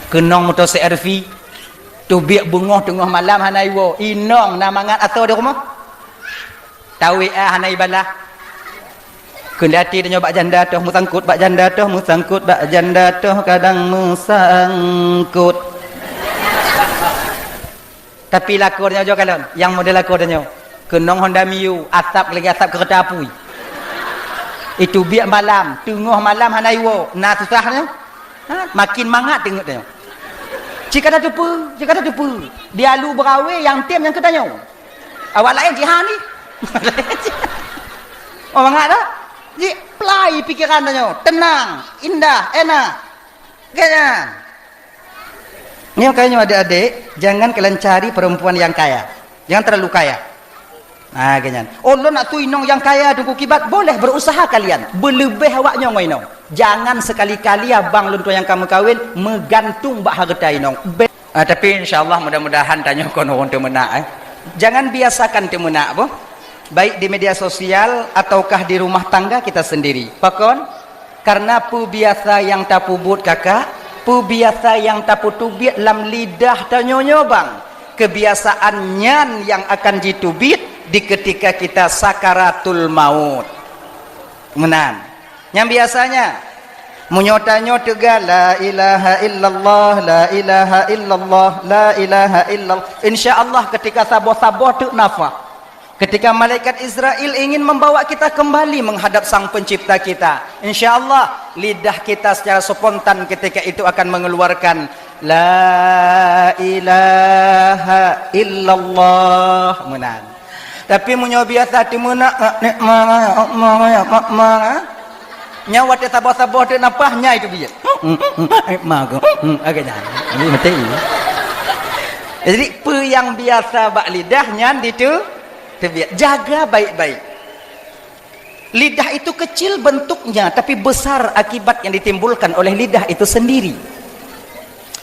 kenong motor CRV tu biak bungoh tengah malam hanai wo inong namangat atau di rumah tahu hanai balah kendati dia bak janda tuh musangkut bak janda tuh musangkut bak janda tuh kadang musangkut tapi lakornya juga kalian yang model lakornya kenong Honda Mio atap lagi atap kereta api itu biak malam tengah malam hanai wo nah susahnya makin mangat tengok dia jika ada tupu dia lu berawe yang tim yang ketanya awak lain jihan ni oh mangat dah ji play pikiran dia tenang indah enak kayaknya ni makanya adik-adik jangan kalian cari perempuan yang kaya jangan terlalu kaya. Nah, ganyan. Allah nak tu inong yang kaya tunggu kibat, boleh berusaha kalian. Berlebih awaknya ngoinong. Jangan sekali-kali abang luntur yang kamu kawin menggantung bak harta inong. Tapi insyaallah mudah-mudahan tanya kono orang temenak Jangan biasakan temenak boh. Baik di media sosial ataukah di rumah tangga kita sendiri. Pakon? Karena pu biasa yang tapubut kakak, pu biasa yang taputubit lam lidah tanyonyo bang. Kebiasaannya yang akan ditubit di ketika kita sakaratul maut menan yang biasanya munyotanya tega la ilaha illallah la ilaha illallah la ilaha illallah insyaallah ketika saboh-saboh tu nafah ketika malaikat Israel ingin membawa kita kembali menghadap sang pencipta kita insyaallah lidah kita secara spontan ketika itu akan mengeluarkan la ilaha illallah menan tapi munyo biasa timuna nek nyawa te sabah-sabah te napahnya itu dia mago agaknya ini mati jadi pe yang biasa bak lidahnya itu terbiak jaga baik-baik lidah itu kecil bentuknya tapi besar akibat yang ditimbulkan oleh lidah itu sendiri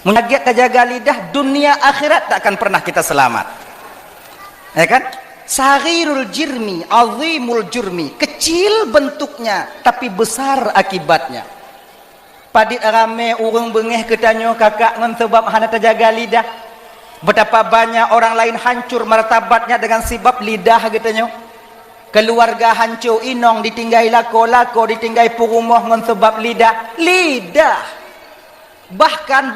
menjaga jaga lidah dunia akhirat tak akan pernah kita selamat ya kan saghirul jirmi azimul jurmi kecil bentuknya tapi besar akibatnya padit rame urang bengeh ketanyo kakak ngan sebab hana terjaga lidah betapa banyak orang lain hancur martabatnya dengan sebab lidah ketanyo keluarga hancur inong ditinggai lako ditinggai purumah ngan sebab lidah bahkan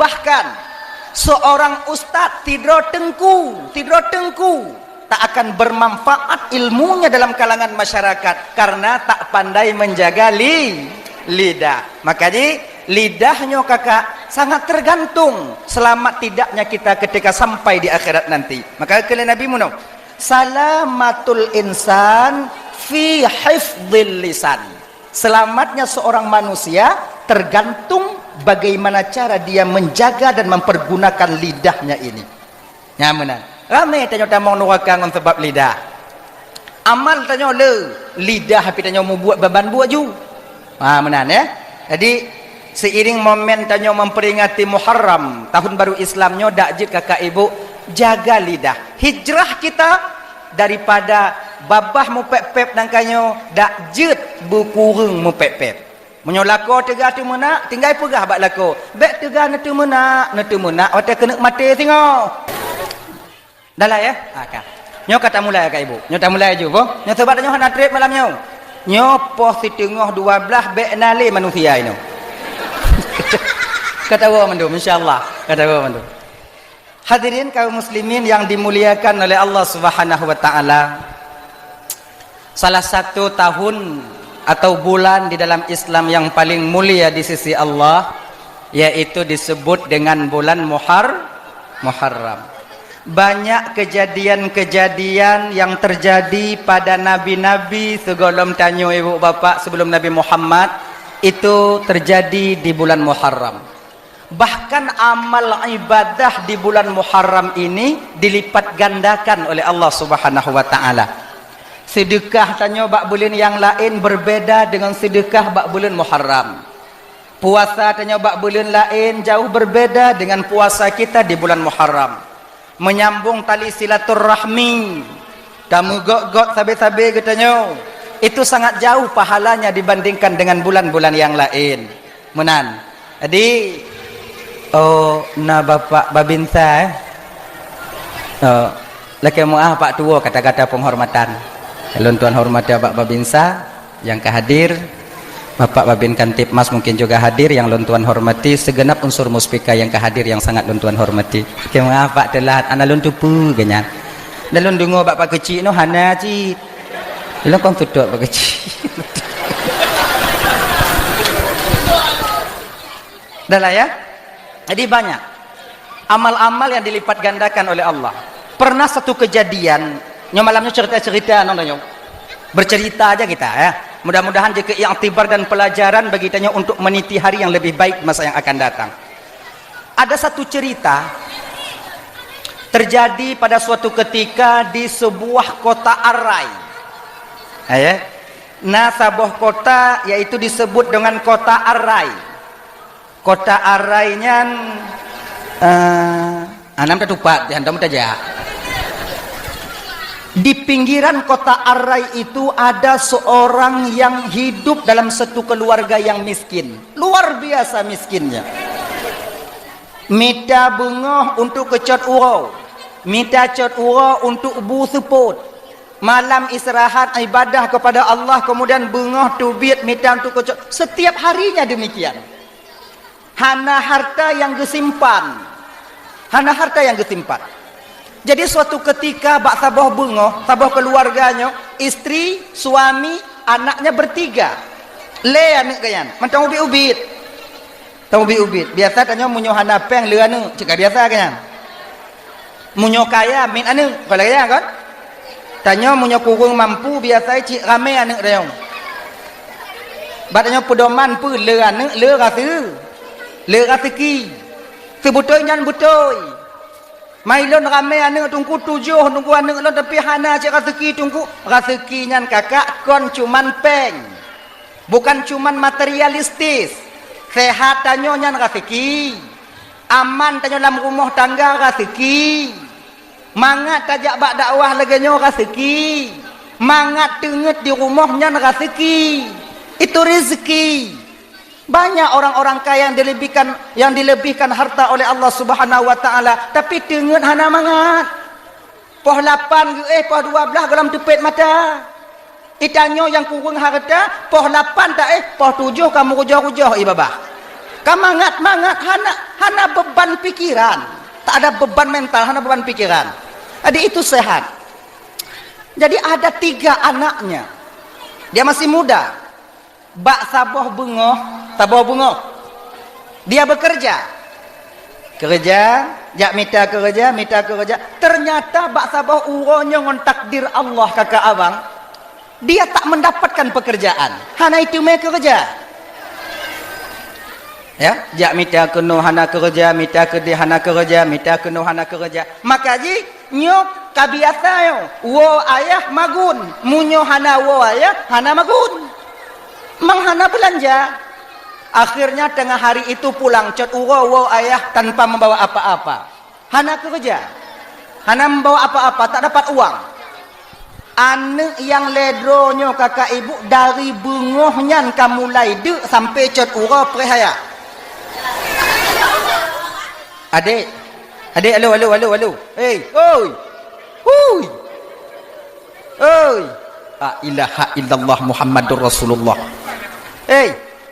seorang ustaz tidur tengku tak akan bermanfaat ilmunya dalam kalangan masyarakat karena tak pandai menjaga lidah. Makanya lidahnya kakak sangat tergantung selamat tidaknya kita ketika sampai di akhirat nanti. Maka kalian Nabi Muhammad salamatul insan fi hifdzil lisan. Selamatnya seorang manusia tergantung bagaimana cara dia menjaga dan mempergunakan lidahnya ini. Nyamanan. Ramai tanya tamang neraka dengan sebab lidah. Amal tanya lidah tapi tanya mau buat beban buat ju. Menan ya. Jadi seiring momen tanya memperingati Muharram, tahun baru Islamnya dak jid kakak ibu jaga lidah. Hijrah kita daripada babah mu pep-pep nangkanyo dak jid berkurang mu pep-pep. Menyo lako tega tu menak tinggal pegah bak lako. Bek tega netu menak otak kena mati tengok. Dah lah ya. Kan. Nyo kata mulai kak ibu. Nyo tak mulai je boh. Nyo sebab nyo hana trip malam nyo. Nyo poh si tengah 12 bek nale manusia ini. Kata wa mandum insyaallah. Kata wa mandum. Hadirin kaum muslimin yang dimuliakan oleh Allah Subhanahu wa taala. Salah satu tahun atau bulan di dalam Islam yang paling mulia di sisi Allah yaitu disebut dengan bulan Muharram. Banyak kejadian-kejadian yang terjadi pada nabi-nabi sebelum tanya ibu bapak sebelum Nabi Muhammad itu terjadi di bulan Muharram. Bahkan amal ibadah di bulan Muharram ini dilipat gandakan oleh Allah Subhanahu wa taala. Sedekah tanya bak bulan yang lain berbeda dengan sedekah bak bulan Muharram. Puasa tanya bak bulan lain jauh berbeda dengan puasa kita di bulan Muharram. Menyambung tali silaturrahmi tamu gok-gok sabe-sabe katanya itu sangat jauh pahalanya dibandingkan dengan bulan-bulan yang lain menan. Jadi Oh, na bapak babinsa oh, laki muah pak tua kata-kata penghormatan. Lalu tuan hormati Bapak Babinsa yang kehadir, Bapak Babin Kantipmas mungkin juga hadir, yang luntuan hormati segenap unsur muspika yang kehadir yang sangat luntuan hormati. Laki muah pak telat ana lun tupu ganyan. Dalam dengar bapak kecil no hana ci. Dalam kau tutup bapak kecil. Dah lah ya. Jadi banyak amal-amal yang dilipat gandakan oleh Allah. Pernah satu kejadian, malamnya cerita-cerita nonton bercerita aja kita ya. Mudah-mudahan jika i'tibar dan pelajaran bagi kita untuk meniti hari yang lebih baik masa yang akan datang. Ada satu cerita terjadi pada suatu ketika di sebuah kota Arai. Ya. Nah, sebuah kota yaitu disebut dengan kota Arai. Kota Arainya anam tetupat dihantam saja. Di pinggiran kota Arai itu ada seorang yang hidup dalam satu keluarga yang miskin, luar biasa miskinnya. Minta bunga untuk kecot urau, minta cot urau untuk bu seput. Malam istirahat ibadah kepada Allah, kemudian bunga tubit minta untuk kecot. Setiap harinya demikian. Hana harta yang gesimpan, hana harta yang gesimpan. Jadi suatu ketika bak sabah bunga, sabah keluarganya, istri, suami, anaknya bertiga. Le anak kayan, macam ubit-ubit. Tahu ubit-ubit. Biasa tanya munyo hana peng le anu, cika biasa kayan. Munyo kaya min anu, kalau kaya kan? Tanya munyo kurang mampu biasa cik rame anak dayong. Batanya pedoman pu le anu, le rasa. Le rezeki sebutoi nyan butoi mailon rame ane tungku 7 tungku ane lon tapi hana cik rezeki tungku rezeki nyan kakak kon cuman peng bukan cuman materialistis. Sehat tanyo nyan rezeki, aman tanyo dalam rumah tangga rezeki, mangat tajak bak dakwah laganyo rezeki, mangat tenget di rumah nyan rezeki, itu rezeki. Banyak orang-orang kaya yang dilebihkan harta oleh Allah Subhanahu wa taala, tapi tenget hana mangat. Poh 8 poh 12 dalam tepet mata. Itanyo yang kurang harta, poh 8 tak poh 7 kamu rujah-rujah ibabah. Kamu mangat hana beban pikiran. Tak ada beban mental, hana beban pikiran. Jadi itu sehat. Jadi ada 3 anaknya. Dia masih muda. Bak sabah bunga, tabah bunga. Dia bekerja. Jak minta kerja. Ternyata bak sabah uronya ngon takdir Allah kakak abang. Dia tak mendapatkan pekerjaan. Hana itu me kerja. Ya, jak minta keno hana kerja, minta kerja hana kerja, minta keno hana kerja. Maka ji nyok kabiasa yo. Wo ayah magun, munyo hana wo ayah hana magun. Menghana belanja. Akhirnya tengah hari itu pulang cot uro ayah tanpa membawa apa-apa. Hana kerja, hana membawa apa-apa, tak dapat uang. Anak yang ledronyo kakak ibu dari bungohnya kamu mulai dek sampai cot uro prehaya. Adik, halo. Hey, oi. La ilaha illallah Muhammadur Rasulullah.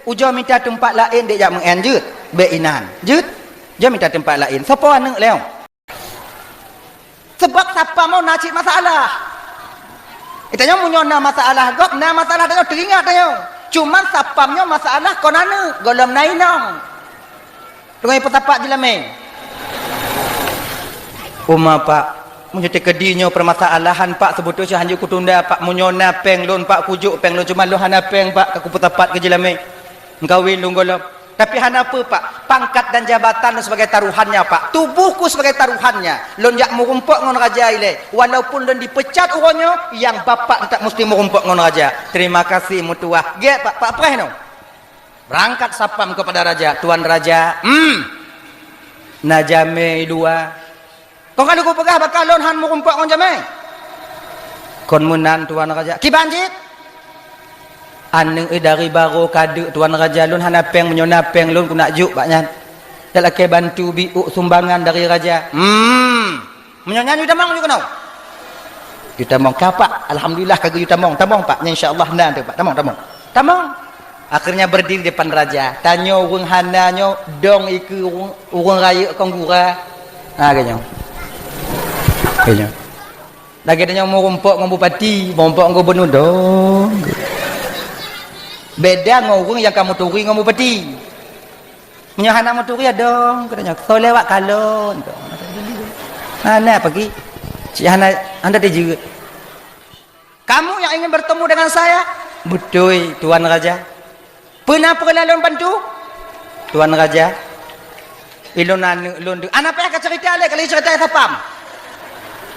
Ujo minta tempat lain dia jak menganjut. Beinan. Jut. Dia minta tempat lain. Siapa anak leong? Sebab siapa mau nacik masalah. Itanya munyo na masalah gop, na masalah dia teringat dia. Cuma sapamnya masalah konana, golom nainong. Tungai petapak jelame. Pak, munyo tekedinya permasalahan Pak sebetulnya hanya kutunda Pak munyo na peng lon Pak kujuk peng lon cuma lo hana peng Pak aku petapat ke jelame. Engkawin lung golom. Tapi hana apa Pak? Pangkat dan jabatan sebagai taruhannya Pak. Tubuhku sebagai taruhannya. Lon jak merumpok ngon raja ile. Walaupun lon dipecat uronyo, yang bapak tetap mesti merumpok ngon raja. Terima kasih mutuah. Ge Pak preh no. Berangkat sapam kepada raja. Tuan raja, najame 2. Kau kalau kau pegah bakal lon han merumpok ngon jame. Kon munan tuan raja. Ki banjit. Aneng dari baru kade tuan raja lun hana peng menyona peng lun ku nak juk baknya. dalam ke bantu biuk sumbangan dari raja. Menyanyi tamang juga nau. Tamang kapak. Alhamdulillah kagak tamang. Tamang pak. Insyaallah nan tu pak. Tamang. Akhirnya berdiri depan raja. Tanya urang hananya dong iku urang raya konggura. Kayaknya. Lagi tanya mau rompok dengan bupati, rompok dengan gubernur dong. Beda dengan orang yang kamu turi dengan bupati. Menyahana mau turi dong. Katanya, so lewat kalon. Mana pergi? Cik Hana, anda juga. Kamu yang ingin bertemu dengan saya? Betul, Tuan Raja. Pernah perlaluan bantu? Tuan Raja. Ilon anak apa yang cerita lagi? Kalau cerita saya paham.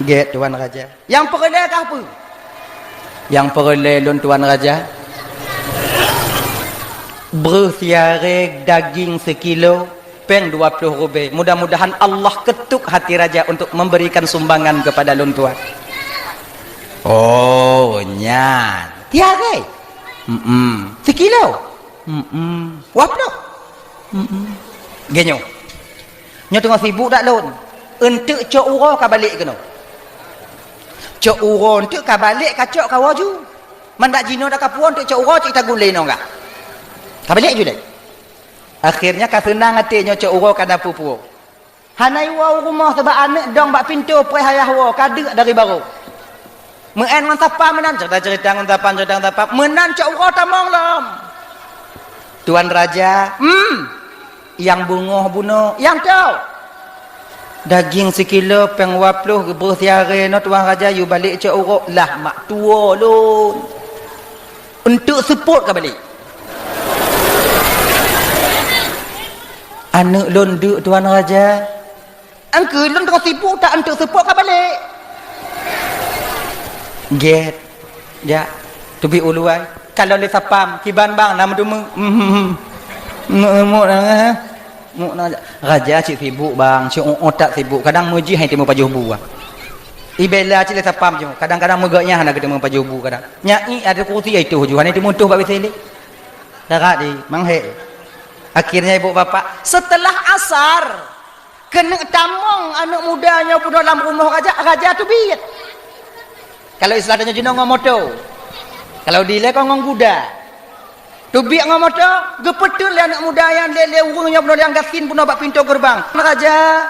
Get Tuan Raja. Yang perleh ke apa? Yang perleh lon Tuan Raja. Bersiarek daging sekilo, peng 20 rupiah. Mudah-mudahan Allah ketuk hati raja untuk memberikan sumbangan kepada lon Tuan. Oh, nyan. Tiarek. Sekilo. Waplo. Genyo. Nyo tengah sibuk tak lon. Untuk cok uro ka balik kena. Cok uro untuk ka balik ka cok ka waju. Mandak jino dak ka puan untuk cok uro cik tagun lain enggak. Ka balik je dek. Akhirnya ka senang hatinya cok uro ka dapur puo. Hanai wa rumah sebab anak dong bak pintu pre hayah wa kadek dari baru. Meen ngan tapa menan cerita ngan tapa menan cok uro tamong lom. Tuan Raja, yang bungoh bunuh, yang tahu. Daging sekilo peng 20 bersiare no Tuan Raja you balik cak uruk lah mak tua lun. Untuk support ke balik. Anak lun duk Tuan Raja. Angke lun tengah sibuk tak untuk support ke balik. Get. Ya. Tu bi uluai. Kalau le sapam kiban bang nama tu mu Raja cik sibuk bang, cik otak sibuk. Kadang muji hai temu pajubu bang. Ibela cik le sapam je. Kadang-kadang megaknya nak ketemu pajubu kadang. Nyai ada kursi itu ju. Hani temu tuh bab sele. Darat di manghe. Akhirnya ibu bapa setelah asar kena tamong anak mudanya pun dalam rumah raja tu biat. Kalau istilahnya jenong ngomoto. Kalau dile kau ngong kuda. Tu biak ngomoto, gepetul anak muda yang lele urungnya pun yang gasin pun bak pintu gerbang. Raja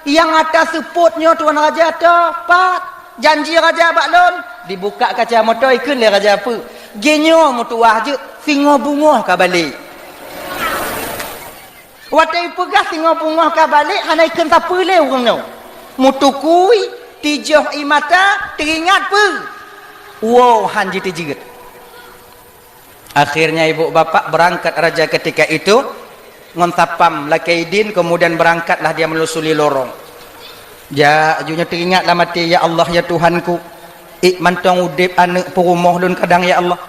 yang atas supportnya Tuan Raja tepat. Janji Raja baklon dibuka kaca motor ikun le Raja apa? Genyo mutuah je singo bungoh ka balik. Watai pegah singo bungoh ka balik hana ikun siapa le urangnya. Mutukui tijoh imata teringat pe. Wow hanji tijigat. Akhirnya ibu bapak berangkat raja ketika itu ngontapam lakaidin kemudian berangkatlah dia melusuli lorong. Ja ajunya teringatlah mati ya Allah ya Tuhanku. Ik mantong udip anak perumah lun kadang ya Allah.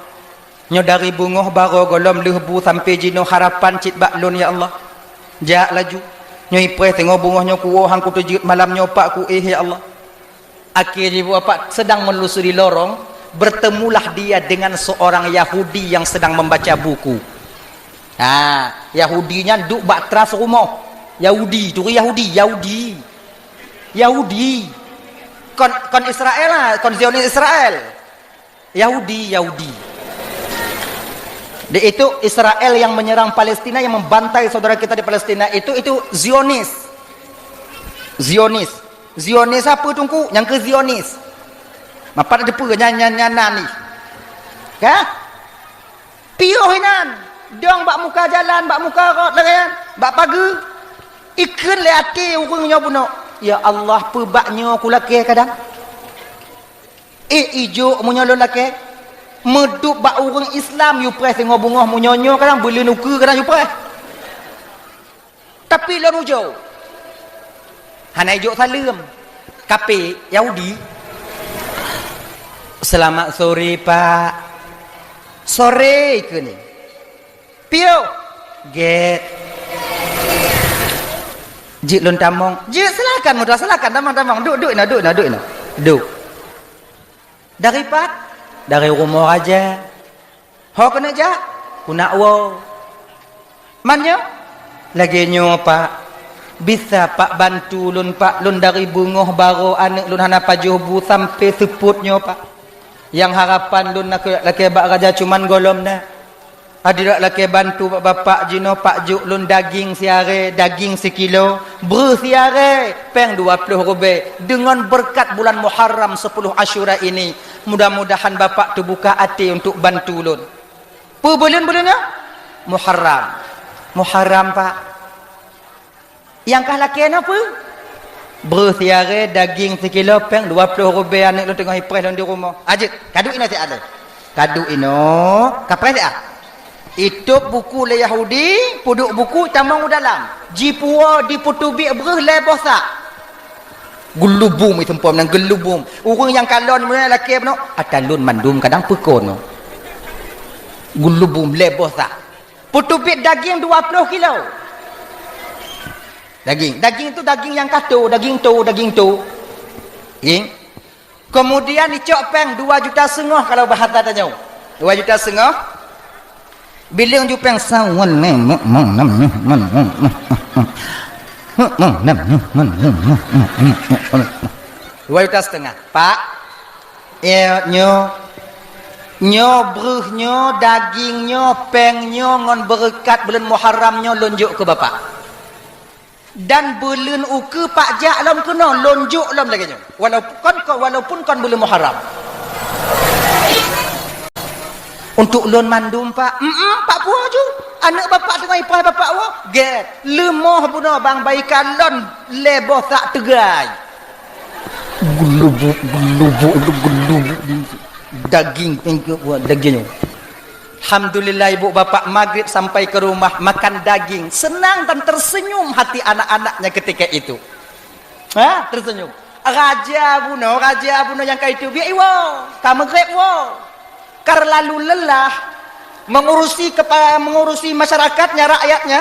Nyo dari bungoh baro golom lehbu sampai jino harapan cit baklun ya Allah. Ja laju. Nyo ipre tengok bungoh nyo kuwo hang ku tujut malam nyo pak ku ya Allah. Akhirnya ibu bapak sedang melusuri lorong. Bertemulah dia dengan seorang Yahudi yang sedang membaca buku. Yahudinya duk bak teras rumah. Yahudi, tu Yahudi. Kon Israel lah, kon Zionis Israel. Yahudi. Dia itu Israel yang menyerang Palestina, yang membantai saudara kita di Palestina itu Zionis. Zionis apa tungku? Yang ke Zionis. Mapa ada apa nyanyi-nyanyi ni? Kah? Piuh hinan. Dong bak muka jalan, bak muka rot larian, bak pagi. Ikan le hati urangnya puno. Ya Allah, pebaknya aku laki kadang. Ijo menyolong laki. Medup bak orang Islam you press tengok bunga munyonyo kadang boleh nuka kadang you press. Tapi lalu jauh. Hana ijo salam. Kape Yahudi. Selamat sore Pak. Sore ke ni? Pio. Get. Jik lun tamong. Jik silakan mudah silakan tamang. Duduk nak. Duduk. Dari Pak? Dari rumah aja. Ho kena ja? Kuna wo. Manyo? Lagi nyo Pak. bisa pak bantu lun pak, lun dari bungoh baro anak lun hana pajuh bu sampai seputnya pak. Yang harapan lun nak laki bak raja cuman golom na. Adirak laki bantu bapak jino pak juk lun daging siare, daging sekilo, ber siare, peng 20 rubel. Dengan berkat bulan Muharram 10 Asyura ini, mudah-mudahan bapak tu buka hati untuk bantu lun. Apa bulan-bulannya? Muharram. Muharram pak. Yang kah laki apa? Bersiare daging sekilo peng 20 rubel anak lu tengah hipres di rumah. Ajak, kadu ino tak ada. Kadu ino, kapres tak? Itu buku le Yahudi, puduk buku tamang dalam. Jipua diputubi bereh le bosak. Gelubum itu pom nang gelubum. Orang yang kalon mana laki no, atalun mandum kadang pekon no. Gelubum le bosak. Putubi daging 20 kilo. Daging itu daging yang katu, daging tu. Kemudian dicok peng 2,5 juta kalau bahasa tanya. 2,5 juta. Bilang jupeng sawan nem. 2,5 juta. Pak, nyo bruhnyo, dagingnya, pengnya ngon berkat bulan Muharramnya lonjuk ke bapak. Dan bulan uke pak jak lam kena lonjuk lam lagi nyo. Walaupun kon bulan Muharram. Untuk lon mandum pak. Pak puah ju. Anak bapak tengah ipah bapak wa. Get. Lemah puno bang bayi kalon leboh tak tegai. Gelubuk. Daging dagingnya. Alhamdulillah ibu bapak maghrib sampai ke rumah makan daging, senang dan tersenyum hati anak-anaknya ketika itu. Tersenyum. Raja buno yang kayak itu biar iwo, kamu grab wo. Karena lalu lelah mengurusi masyarakatnya, rakyatnya.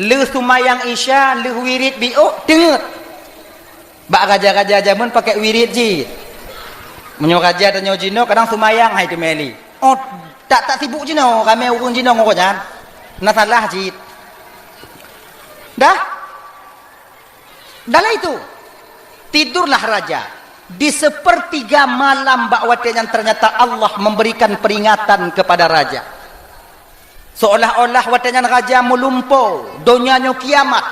Le sumayang isya, le wirid bi'u, dengar. Bak raja-raja zaman pakai wirid ji. Menyo raja dan nyo jino kadang sumayang hai tu meli. Oh, tak sibuk jino, kami urun jino ngoknya. Nah salah jit. Dah lah itu. Tidurlah raja. Di sepertiga malam bakwatnya ternyata Allah memberikan peringatan kepada raja. Seolah-olah watanya raja melumpuh, donyanya kiamat.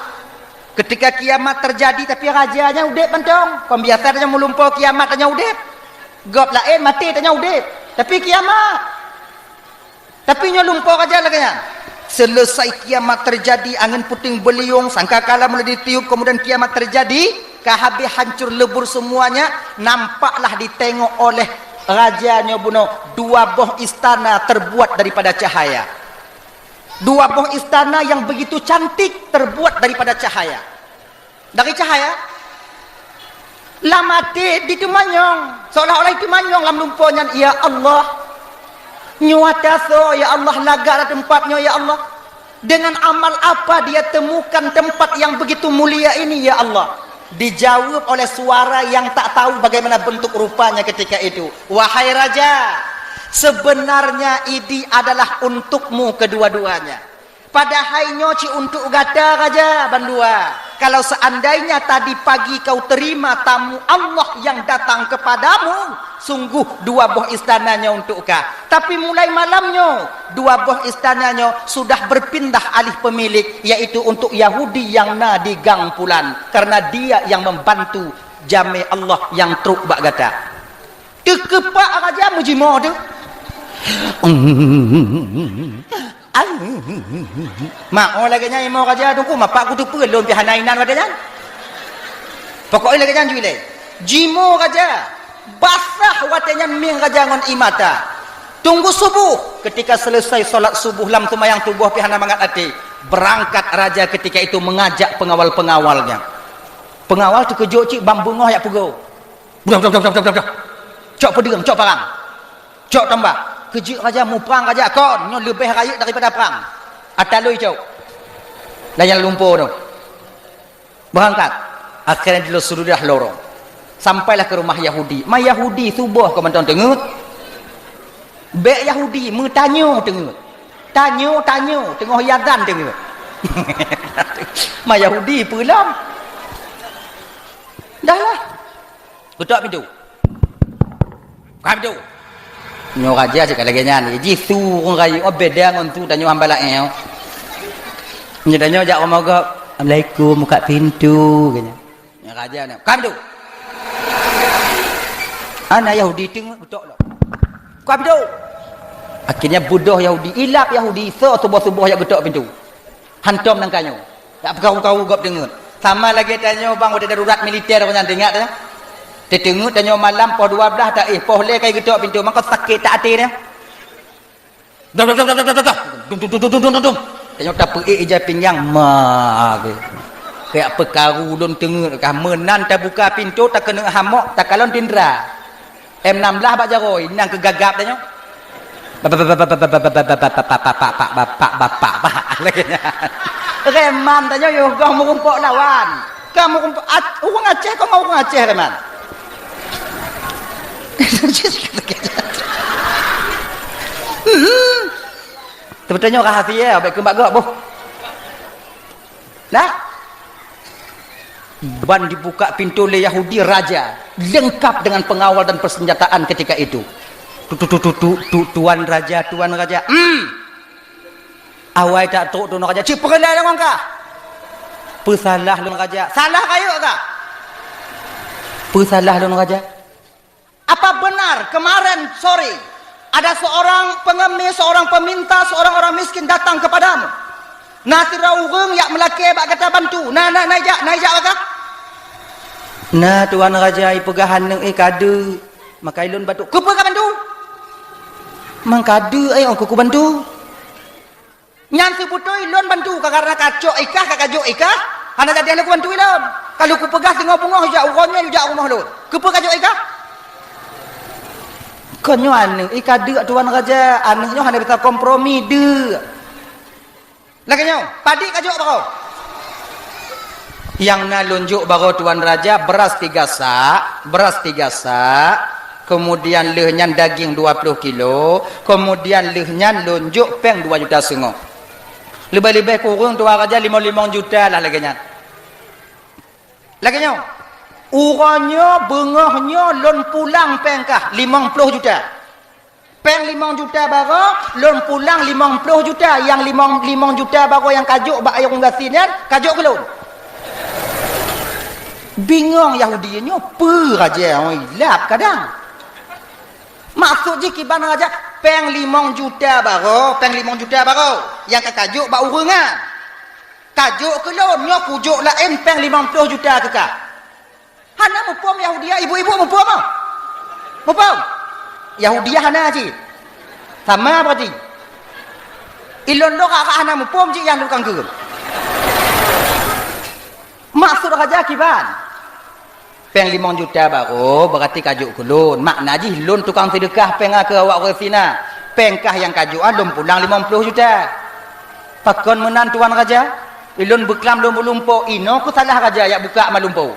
Ketika kiamat terjadi tapi rajanya udip bentong. Pembiasanya melumpuh kiamat tanya udip. Gop lain mati tanya udip. Tapi kiamat. Tapi nya lumpur aja lagi nya. Selesai kiamat terjadi, angin puting beliung, sangkakala mulai ditiup, kemudian kiamat terjadi, habis hancur lebur semuanya, nampaklah ditengok oleh rajanya buno 2 buah istana terbuat daripada cahaya. 2 buah istana yang begitu cantik terbuat daripada cahaya. Dari cahaya lamati ditemanyong, seolah-olah itu manyong lam lumpurnya. Ya Allah, nyuataso ya Allah, lagalah tempatnya ya Allah. Dengan amal apa dia temukan tempat yang begitu mulia ini ya Allah? Dijawab oleh suara yang tak tahu bagaimana bentuk rupanya ketika itu. Wahai raja, sebenarnya ini adalah untukmu kedua-duanya. Padahal nyoci untuk gata raja bandua. Kalau seandainya tadi pagi kau terima tamu Allah yang datang kepadamu, sungguh 2 buah istananya untuk kau. Tapi mulai malamnya 2 buah istananya sudah berpindah alih pemilik, yaitu untuk Yahudi yang di gang pulan, karena dia yang membantu jami Allah yang truk bak gata. Tekepak raja mujimo tu. Mak lagi nya mau raja tunggu mapak ku tu pelon pi hanainan wadanya. Pokoknya lagi nya juile. Jimo raja basah watanya ming raja ngon imata. Tunggu subuh, ketika selesai solat subuh lam tumayang tubuh pi hana mangat ati. Berangkat raja ketika itu mengajak pengawal-pengawalnya. Pengawal tu kejok cik bambu ngoh yak pugo. Budak. Cok pedang, cok parang. Cok tambah. Kejik raja mu perang raja kon nyo lebih raya daripada perang. Atalui cau. Layan lumpur tu. Berangkat. Akhirnya dia sudah lorong. Sampailah ke rumah Yahudi. Ma Yahudi subuh kau menton tengut. Bek Yahudi mentanyo tengut. Tanyo tengah yazan tengut. Ma Yahudi pulang. Dah lah. Ketuk pintu. Buka pintu. Nyo raja cakap lagi nyan. Jisu orang raya. Oh beda dengan tu. Tanya hamba lain. Nyo tanya jak orang mogok. Assalamualaikum. Buka pintu. Nyo raja ni. Buka pintu. Anak Yahudi tengok ketuk lah. Buka pintu. Akhirnya bodoh Yahudi. Ilap Yahudi. Subuh-subuh yang ketuk pintu. Hantam nang kanyo. Tak berkau-kau gop dengar. Sama lagi tanya bang ada darurat militer kau jangan dengar dah. Dia tengok tanya malam pukul 12 tak pukul leh kai ketuk pintu maka sakit tak hati dia. Dum. Tanya tak pergi je pinggang ma ke. Kayak perkaru lon tengok kah menan tak buka pintu tak kena hamok tak kalon tindra. M16 bak jaroi nang kegagap tanya. Bapak lagi. Reman tanya yo kamu kumpul lawan. Kamu kumpul orang Aceh kau mau orang Aceh reman. Sebetulnya rahasia baik kembak gak boh. Nah. Ban dibuka pintu oleh Yahudi raja, lengkap dengan pengawal dan persenjataan ketika itu. Tuan raja. Awai tak tok tuan raja. Cik perlah dengan kah? Pesalah tuan raja. Salah kayu kah? Pesalah tuan raja. Apa benar kemarin sore ada seorang pengemis, seorang peminta, seorang orang miskin datang kepadamu? Nasi raurung yak melaki bak kata bantu. Naik jak kah? Nah tuan raja ipegahan nang kade maka ilun batu. Kupa ka bantu? Mang kade ai aku bantu. Nyan sebutoi ilun bantu karena kacok ikah kajuk ikah. Hana jadi aku bantu ilun. Kalau ku pegah tengok bungah jak uronnya jak rumah lun. Kupa kajuk ikah? Konyo anu ikade tuan raja anunya hana bisa kompromi de. Laginya padi kajuk baro. Yang nalunjuk baro tuan raja beras 3 sak, kemudian lehnya daging 20 kilo, kemudian lehnya lunjuk peng 2,5 juta. Lebih-lebih kurang tuan raja 5 juta lah laginya. Uranya bengahnya lon pulang peng kah 50 juta. Peng 5 juta baro, lon pulang 50 juta. Yang 5 juta baro yang kajuk bak air unggasinnya, kajuk ke lon? Bingung Yahudinya apa raja hilap kadang. Maksud je kiban raja peng 5 juta baro, yang kajuk bak urungan. Kajuk ke lon nyo pujuk lain peng 50 juta ke kah? Hana mupom Yahudia, ibu-ibu mupom ah. Mupom. Yahudia hana ji. Sama berarti. Ilon dok hana mupom ji yang tukang ke. Maksud raja kiban. Peng 5 juta baru berarti kajuk kulun. Makna ji lun tukang sedekah peng ke awak resina. Pengkah yang kajuan lun pulang 50 juta. Pakon menan tuan raja. Ilun beklam lun melumpo. Ino ku salah raja yang buka malumpo.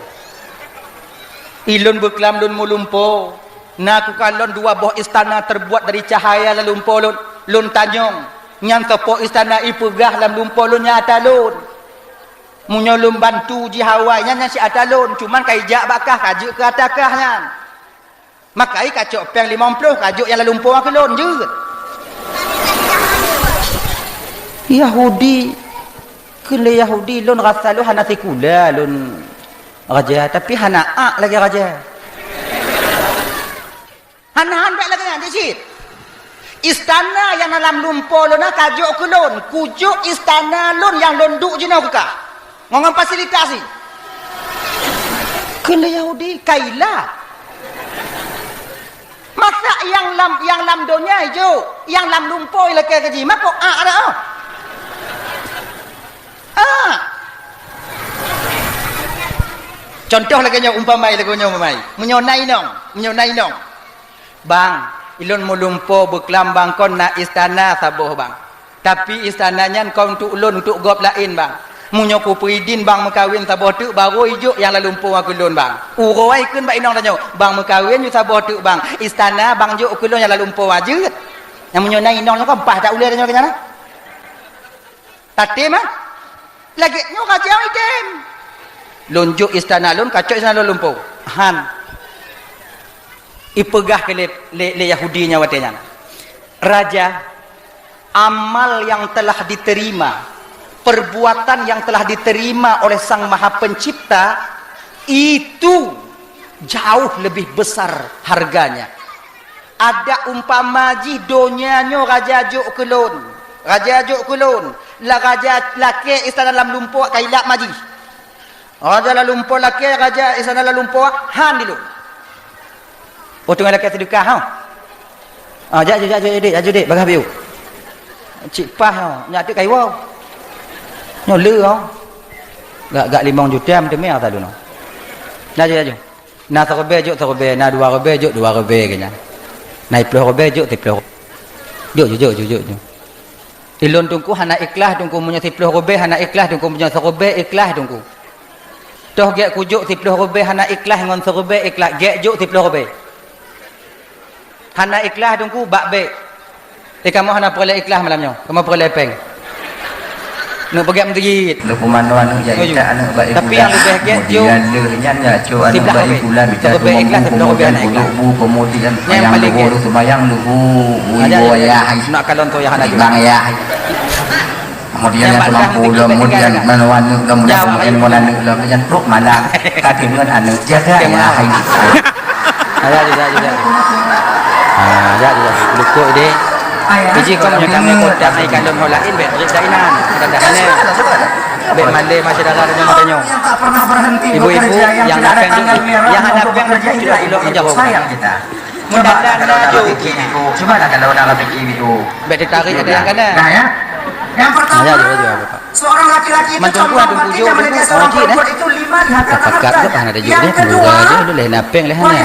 Ilun beklam lun melumpo. Nak kalon 2 buah istana terbuat dari cahaya lalu lumpo lun tanyong. Nyang tepo istana ipegah lam lumpo lun nyata lun. Munyo lun bantu ji hawai nya si atalun cuman kai jak bakah kajuk ke atakahnya. Makai kacok peng 50 kajuk yang lalu lumpo ke lun je. Yahudi kele Yahudi lun rasa lu hana tikula lun raja tapi hana lagi raja. Hanahan baik lagi nanti sih. Istana yang dalam lumpo luna kajuk ke lun. Kujuk istana lun yang lunduk je nak buka. Ngomong fasilitasi. Kena Yahudi kailah. Masa yang lam dunia hijau, yang lam lumpo lagi kaji. Maka ada Contoh lagi nya umpamai lagi nya umpamai. Menyonai nong. Bang, ilun mulumpo beklam bang kon na istana saboh bang. Tapi istananya kau untuk ulun untuk gop lain bang. Munyo ku peridin bang mekawin saboh tu baru ijuk yang lalu lumpo aku ulun bang. Uroi keun bak inong tanya, bang mekawin you saboh tu bang. Istana bang juk aku ulun yang lalu lumpo aja. Yang menyonai inong kau bah tak ulai tanya ke sana. Tatim ah? lagi nyo raja idem lunjuk istana lun kacau istana lun lumpur han ipegah ke le Yahudinya watenya raja amal yang telah diterima perbuatan yang telah diterima oleh Sang Maha Pencipta itu jauh lebih besar harganya. Ada umpama jidonya nyo raja juk kulun la raja laki istana dalam lumpur kailak maji raja la lumpur laki raja istana dalam lumpur han dulu tengah laki sedekah ha jap dik bagah biu cik pah nyak tu kai wow nyo le gak 5 juta macam mer tadi no jaju na terbe juk terbe na 2 rebe juk 2 rebe kenya naik 10 rebe juk 10 juk ilon tungku hana ikhlas tungku punya 10 rebe hana ikhlas tungku punya 1 rebe ikhlas tungku toh gek kujuk 10 rebe hana ikhlas ngon 1 rebe ikhlas gek juk 10 rebe hana ikhlas tungku bak be kamu hana perle ikhlas malamnya kamu perle peng nak pergi menjerit lu pemandauan nu jadi tak anak baik tapi yang lebih gek jo dia nya jo anak baik pula bicara kemudian bu kemudian yang paling guru sembayang lu bu ya nak kalon tu yang hana bang ya kemudian kemudian menawan kemudian kemudian kemudian truk malang kaki ngan anu jaga ya ada luku ide biji kau punya kami kodam naik kandung holain bet dainan kadang-kadang bet male masyarakat dengan matanya ibu-ibu yang nak peng yang ada peng juga ilok menjawab sayang kita mudah-mudahan cuma nak kalau nak fikir itu bet ditarik ada yang kena yang pertama seorang laki-laki itu mencoba tujuh seorang perempuan itu 5 di harta ada juga dia keluar aja lu leh napeng leh hana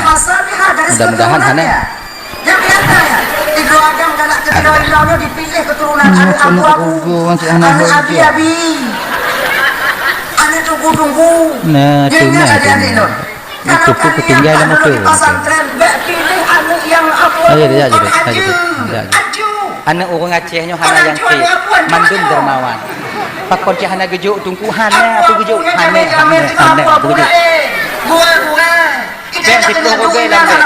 mudah-mudahan hana yang kata ya Ibnu Adam dan anak ketiga Ibrahim dipilih keturunan abu-abu anak abi-abi anak tunggu-tunggu nah tunggu itu pun ketinggalan apa pesantren pilih anak yang abu-abu anak orang Acehnya hana yang ke mandun dermawan pakon cih hana gejuk tungku hana apa gejuk hana apa gejuk ben sipu robe lam be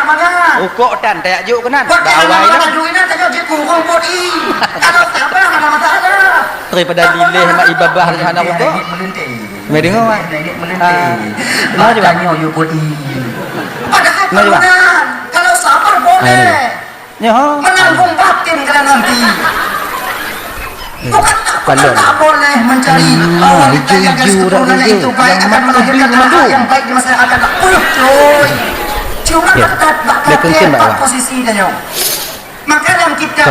ukok tan tayak juk kenan bawai lah duina tayak juk kurung podi kalau apa hana mata ada daripada lilih mak ibabah hana ukok me dengar mak mau juga nyo podi ada kalau sabar boleh menanggung batin kalian nanti bukan tak boleh mencari wanita yang keturunan itu baik akan melahirkan anak yang baik di masa yang akan datang. Cuma tetap posisi dia. Maka yang kita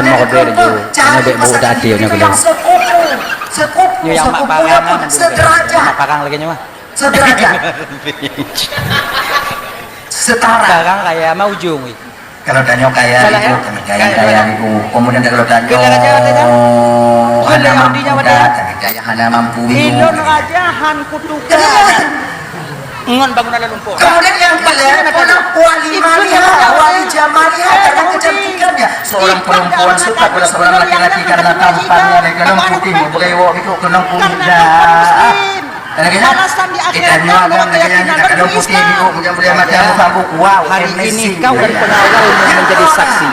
cari pasangan yang sekufu sederajat setara. Sekarang kayak mau ujung. Kalau danyo kaya itu kemudian kalau danyo hana mampu daya hana mampu ilon rajahan kutukan ngon bangunan lumpur kemudian yang kalian wali mariha wali jamaliha karena kecantikannya seorang perempuan suka pada seorang laki-laki karena tampannya dan dalam putih berewok itu kena kuda alasan di akhirnya kalau putih itu kemudian macam sabuk wow hari ini kau dan pengawal menjadi saksi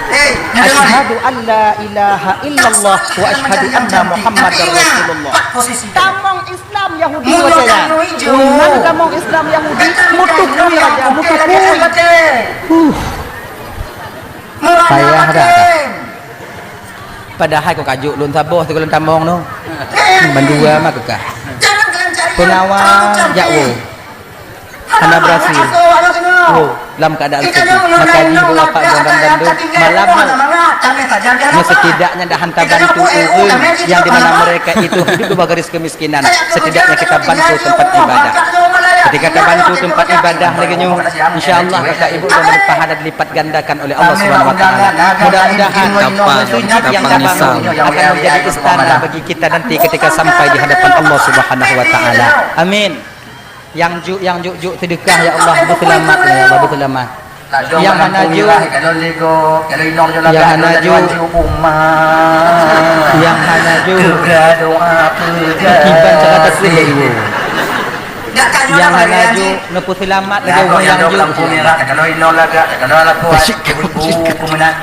asyhadu an la ilaha illallah wa asyhadu anna muhammadar rasulullah tamong Islam Yahudi wajah unan tamong Islam Yahudi mutukui raja mutukui payah dah padahal kau kajuk lun saboh tu kalau tamong tu bandua mak kekah pengawal jakwo anda berhasil dalam keadaan sedih maka di beberapa bulan dandung malam setidaknya dah hantar bantu urun yang dimana mereka itu hidup di bawah garis kemiskinan setidaknya kita bantu tempat ibadah ketika kita bantu tempat ibadah lagi insyaallah kakak ibu dan pahala dilipat gandakan oleh Allah Subhanahu wa taala mudah-mudahan masjid yang kita bangun akan menjadi istana bagi kita nanti ketika sampai di hadapan Allah Subhanahu wa taala amin yang juk sedekah ya Allah berselamat ya Allah berselamat Yang hanaju kalau lego kalau inong jo Yang hanaju umah Yang hanaju Gerak doa pegang Kiban cakap tasbih Dak kanyo Yang nak hanaju Nepu selamat lagi Kalau orang yang yang lampu merah kalau inong laga kalau lagu ibu kemenang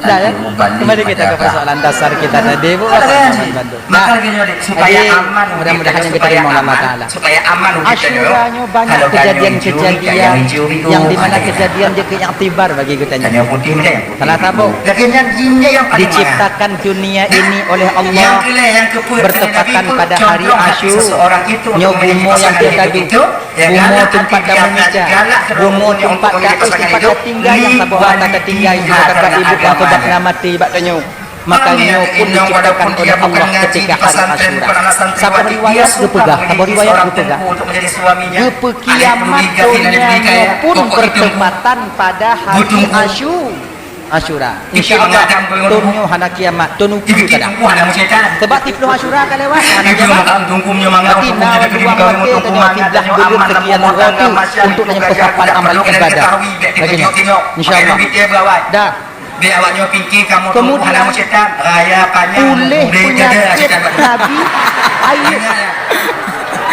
Dah ya. Kembali kita ke persoalan dasar kita tadi Bu. Maka gini supaya Adik, aman mudah-mudahan yang kita terima Allah Ta'ala. supaya aman Asyuranya banyak kejadian-kejadian yang dimana kejadian dia yang tibar bagi kita. Yang putih ni yang Salah satu yang jinnya yang paling diciptakan dunia ini oleh yang Allah kelih yang keput bertepatan pada hari Asyur. seseorang itu Nyobumo yang kita itu Bumo tempat dah memeja, bumo tempat dah tinggal yang sabuh kata tinggal juga kakak ibu yang sebab nama tiba tanyo. Makanya pun diciptakan oleh Allah ketika hari Asyura. Sabar riwayat berpegang, sabar riwayat berpegang. untuk menjadi suaminya. Kepekiamat dunia pun bertepatan pada hari Asyura. InsyaAllah tunyo hana kiamat tunu kudu kadang. Sebab tiplu Asyura kan lewat hana kiamat. Berarti nak dua mati tanya kiblah dulu sekian waktu untuk tanya persiapan amal ibadah. Baginya. InsyaAllah. Dah. Biar awaknya fikir kamu Kemudian halang syaitan rayakannya pulih penyakit Nabi Ayub.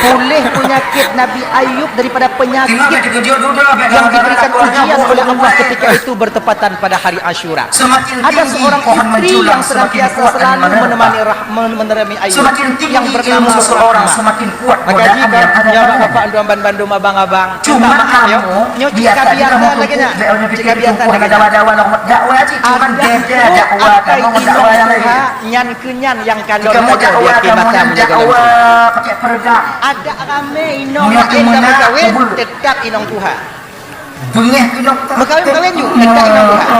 Pulih penyakit Nabi Ayub daripada penyakit yang diberikan ujian oleh Allah ketika itu bertepatan pada hari Asyura. Ada seorang istri yang senantiasa selalu menemani Ayub yang bernama seseorang Rahmah. semakin kuat Maka jika nyawa bapak duamban bandung abang-abang cuma maaf yo nyo jika biasa lagi nak jika biasa lagi dakwah dakwah aja cuma beda dakwah kamu dakwah yang lain nyan kenyan yang kalau kamu dakwah kamu dakwah pakai peredam ada ramai inong yang berkahwin tetap inong Tuhan. bengih pinok Berkahwin juga tetap inong Tuhan.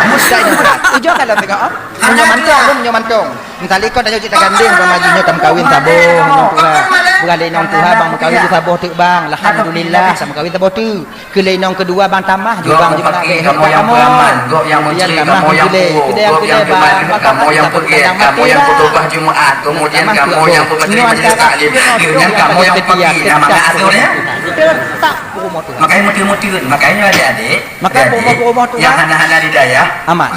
Mudah inong Tuhan. Tujuh kalau tengok ah. Punya mantong pun punya mantong. Mentali kau dah cerita ganding bang majunya tam kawin taboh inong Tuhan. Bukan inong Tuhan bang berkahwin tu taboh tu bang. Alhamdulillah sama kawin taboh tu. Ke inong kedua bang tamah juga bang juga nak kamu yang beramal gok yang mencuri kamu yang pukul gok yang beramal kamu yang pergi kamu yang berubah Jumaat kemudian kamu yang berbaca majlis taklim kemudian kamu yang pergi nama aturnya tetap rumah Tuhan. makanya muti-muti makanya adik-adik Maka rumah Tuhan yang hana-hana hidayah amat.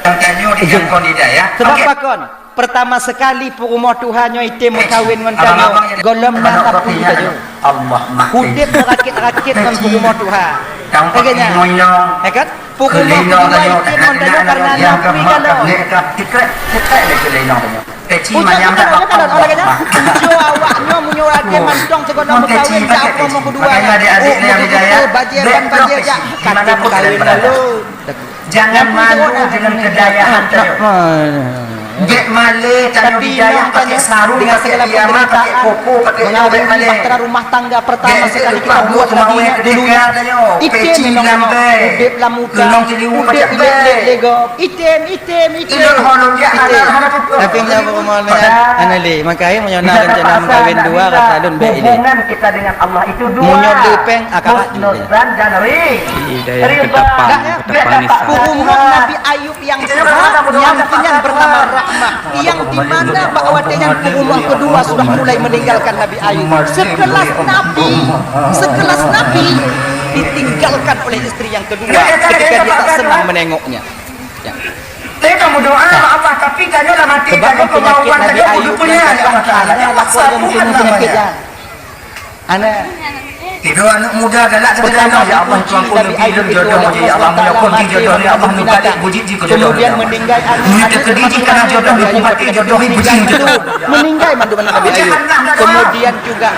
yang kanyo di jangkon hidayah Sebab apa kon? Pertama sekali rumah Tuhan yang itu berkahwin dengan kamu. Golem nak tapu saja. Allah Hudip rakit-rakit dengan rumah Tuhan. Bagaimana? Moyong Ya kan? Rumah Tuhan itu mondanya karena nabi kalau. Tiket lagi lenong tanya. Peci Ucap macam kita kalau olehnya tujuh awaknya menyuratkan mantong sekolah berkahwin jauh rumah kedua. Adik-adiknya yang hidayah. Bajian jak kata berkahwin lalu. Jangan malu dengan kedayahan tanya. Gek male tanya hidayah pakai sarung dengan pakai segala piyama pakai koko pakai mengawin male bahtera rumah tangga pertama sekali kita buat lagi dulu item memang udip lamuka udip lego item tapi menyapa kemaluan anali makanya menyona rencana kawin dua kata alun baik ini hubungan kita dengan Allah itu dua munyot lepeng akak husnuzan dan ketepaan Nisa. hubungan Nabi Ayub yang yang bernama Rahmah yang dimana bahwa dengan rumah kedua sudah mulai meninggalkan Nabi Ayub sekelas Nabi ditinggalkan oleh istri yang kedua ketika dia tak senang menengoknya ya. Tapi kamu doa sama Allah tapi kamu dah mati Sebab kamu penyakit kemauan Nabi kamu Ayub punya yang Allah Taala lakukan Tuhan penyakit namanya anak Itu anak muda galak pertama ya Allah tuan pun Nabi Ayub itu jodoh ya Allah ya pun jodoh ya Allah nukalik bujit ji jodoh kemudian meninggal Minta kediji karena jodoh bupati jodoh bujit jodoh meninggal manduman Nabi Ayub kemudian juga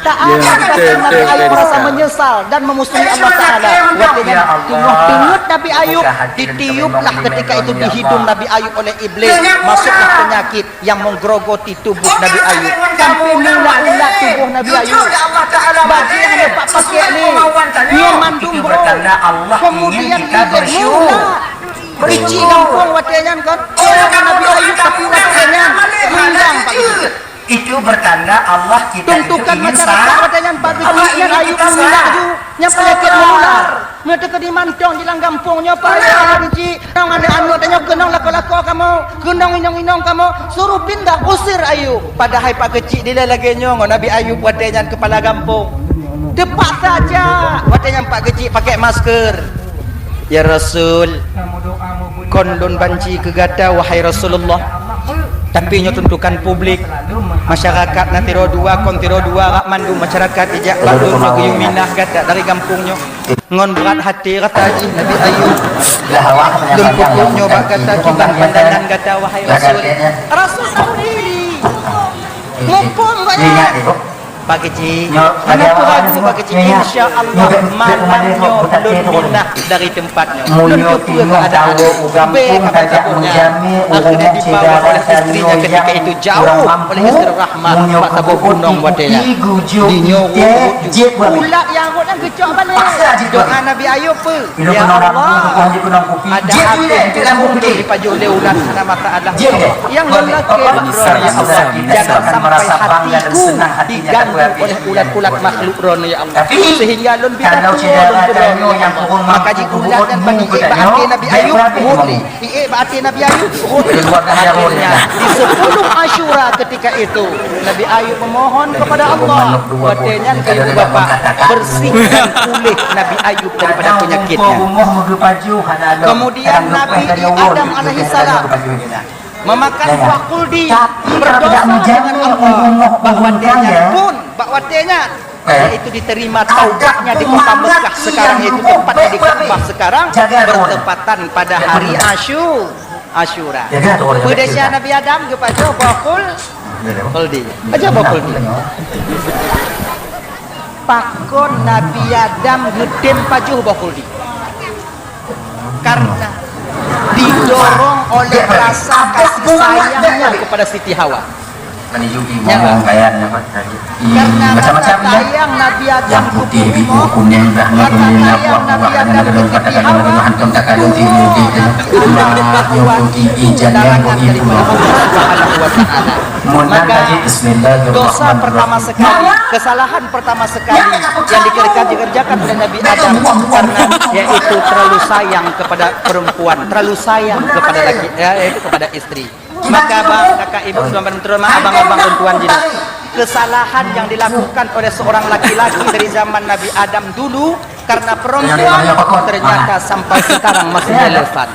tak ada Nabi Ayub merasa menyesal dan memusuhi Allah Ta'ala waktunya tengok Nabi Ayub ditiuplah ketika itu di hidung Nabi Ayub oleh iblis masuklah penyakit yang menggerogoti tubuh Nabi Ayub sampai ulat tubuh Nabi Ayub bagi yang dapat pakai ni dia mandum bro kemudian dia mula Berici kampung watenya kan Nabi Ayub tapi watenya hilang Pak itu bertanda Allah kita tuntukan masyarakat watenya Pak Biji Ayub menular ju nya penyakit menular mereka ke di mantong di kampungnya Pak Biji nang ada anu tanya kenong lako-lako kamu kenong inong kamu suruh pindah usir Ayub padahal Pak kecil dia lagi nyong Nabi Ayub watenya kepala kampung Tepat saja. Watenya Pak kecil pakai masker. Ya Rasul, kondon banci kegata wahai Rasulullah. Tapi nyo tentukan publik masyarakat nanti rodua kontiro dua rak mandu masyarakat ijak badun no guyung minah gata dari kampungnya ngon berat hati kata Haji Nabi Ayub dun pupuknya bak kata kibah pandangan gata wahai Rasul. Rasul tahu diri mumpung banyak Pak Kecil, kenapa ragu Pak Kecil? Insya Allah malamnya belum minah dari tempatnya. Belum kepula keadaan. Baik kabar kabarnya. Akhirnya dibawa oleh istrinya ketika itu jauh oleh istri Rahmat Pak Tabu Gunung wadenya. Dinyorok ulat yang rot dan kecok balik. Doa Nabi Ayub pun. Ya Allah, ada apa dalam mundur dipaju oleh ulat sana maka Allah. Yang lelaki makro ya Allah. Jangan sampai hatiku digantung oleh ulat-ulat makhluk rono ya Allah. Sehingga lon bisa turun yang maka jika ulat dan bagi baati Nabi Ayub murni baati Nabi Ayub di 10 Asyura ketika itu Nabi Ayub memohon kepada Allah katanya ibu bapak bersihkan pulih Nabi Ayub daripada penyakitnya. Kemudian Nabi Adam alaihissalam memakan buah kuldi berdosa dengan Allah bahwa dia yaitu diterima taubatnya di kota Mekah sekarang itu tempatnya di Ka'bah sekarang bertepatan pada hari Asyura. Pedasnya Nabi Adam kepada buah kuldi aja buah kuldi pakon Nabi Adam ngedem pajuh buah kuldi karena didorong oleh rasa kasih sayangnya kepada Siti Hawa. Karena rasa sayang Nabi Adam putih biru kuning dah kuning apa Nabi Adam Siti Hawa maka dosa pertama sekali, kesalahan pertama sekali yang dikerjakan oleh Nabi Adam karena yaitu terlalu sayang kepada perempuan, terlalu sayang kepada laki, kepada istri. Maka kakak ibu teman terutama abang-abang perempuan jadi kesalahan yang dilakukan oleh seorang laki-laki dari zaman Nabi Adam dulu karena perempuan ternyata sampai sekarang masih relevan.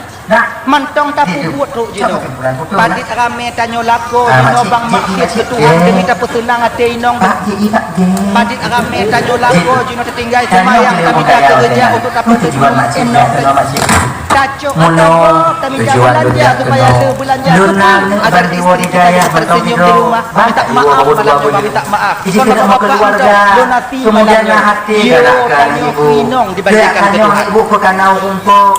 Mantong tapi buat ruk jino. Padit rame tanyo lako jino bang makhid ketuhan demi tak pesenang ate inong. Padit rame tanyo lako jino tertinggal semayang kami tak kerja untuk tak pesenang inong. Cacok atau kami tak belanja supaya ada belanja agar istri kita tersenyum di rumah. Minta maaf malam minta maaf. Kalau bapak donasi kemudian hati tanyo inong dibacakan ketuhan. Ibu pekanau rumput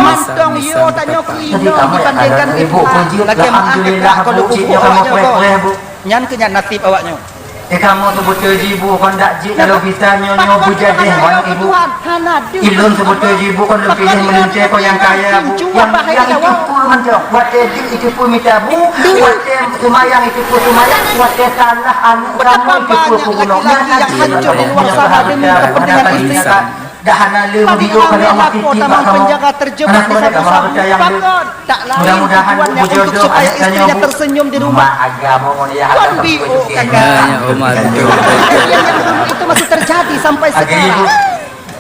mantong yo tanyo inong dibandingkan ibu lagi alhamdulillah kalau puji kamu nyan kenyan nasib awaknya kamu sebut ibu kon dak ji kalau bisa nyonya bujadeh wan ibu ilun sebut ibu kon lebih melince ko yang kaya bu yang itu pun mencok buat itu pun minta bu buat sumayang itu pun sumayang buat tanah anu kamu itu pun gunungnya yang hancur di luar sana demi kepentingan istri dahana leu video pada Allah titi taman penjaga terjebak di satu pakon tak lain mudah-mudahan untuk supaya istrinya tersenyum di rumah agama ya bio kakak itu masih terjadi sampai sekarang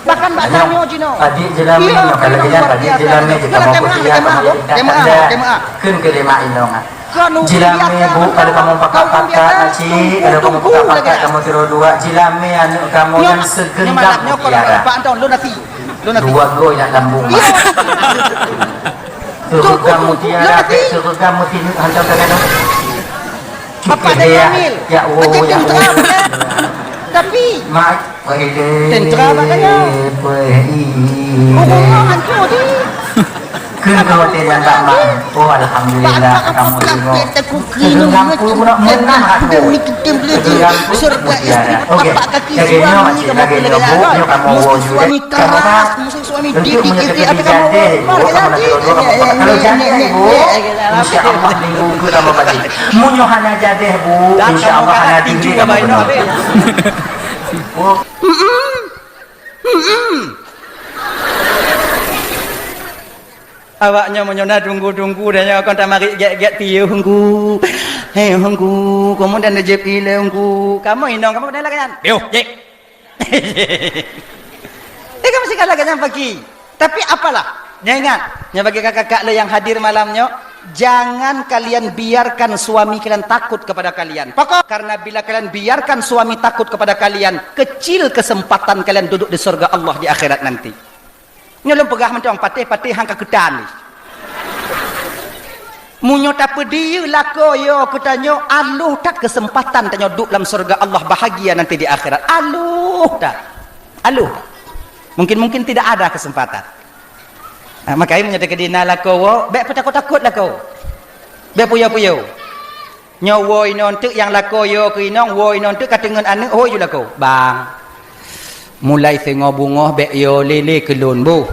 bahkan Mbak Tanyo Jino adik jelami kalau dia adik jelami kita mau kemaah kun ke lima inongan Kanu jilame bu kalau kamu pakai nasi kalau kamu pakai kamu tiru dua jilame anu kamu yang segenggam tiara lo nasi dua go yang lambung suruh kamu tiara suruh kamu tinuk hantar ke kanan apa ada hamil ya tapi mak tentra makanya hancur di kun kau tidak mak oh alhamdulillah kamu tengok lampu pula menang aku serta istri bapak kaki suami kamu pilihan suami keras suami didik istri apa kamu kalau jadi bu insya Allah minggu ke nama bagi munyo hana jadeh bu insya Allah hana tinggi awaknya menyona tunggu dan akan tak mari get tiu hunggu hunggu kemudian dia pilih hunggu kamu inong kamu kenal kan yo jek Dia mesti kalahkan pergi. Tapi apalah, ingat, bagi kakak-kakak yang hadir malamnya, jangan kalian biarkan suami kalian takut kepada kalian. Pokok karena bila kalian biarkan suami takut kepada kalian, kecil kesempatan kalian duduk di surga Allah di akhirat nanti. Nyolong pegah mentang patih-patih hangka ketan ni. Munyo tak pedi lako yo kutanyo aluh tak kesempatan tanyo duduk dalam surga Allah bahagia nanti di akhirat. Aluh tak. Aluh. Mungkin tidak ada kesempatan. Nah, makanya menyatakan dina lako wo, bek takut-takut lako. Bek puyo-puyo. Nyowo inon tu yang lako yo ke inong wo inon tu katengen ane oh yo lako. Bang. Mulai sengo bungoh bek yo lele kelun bu.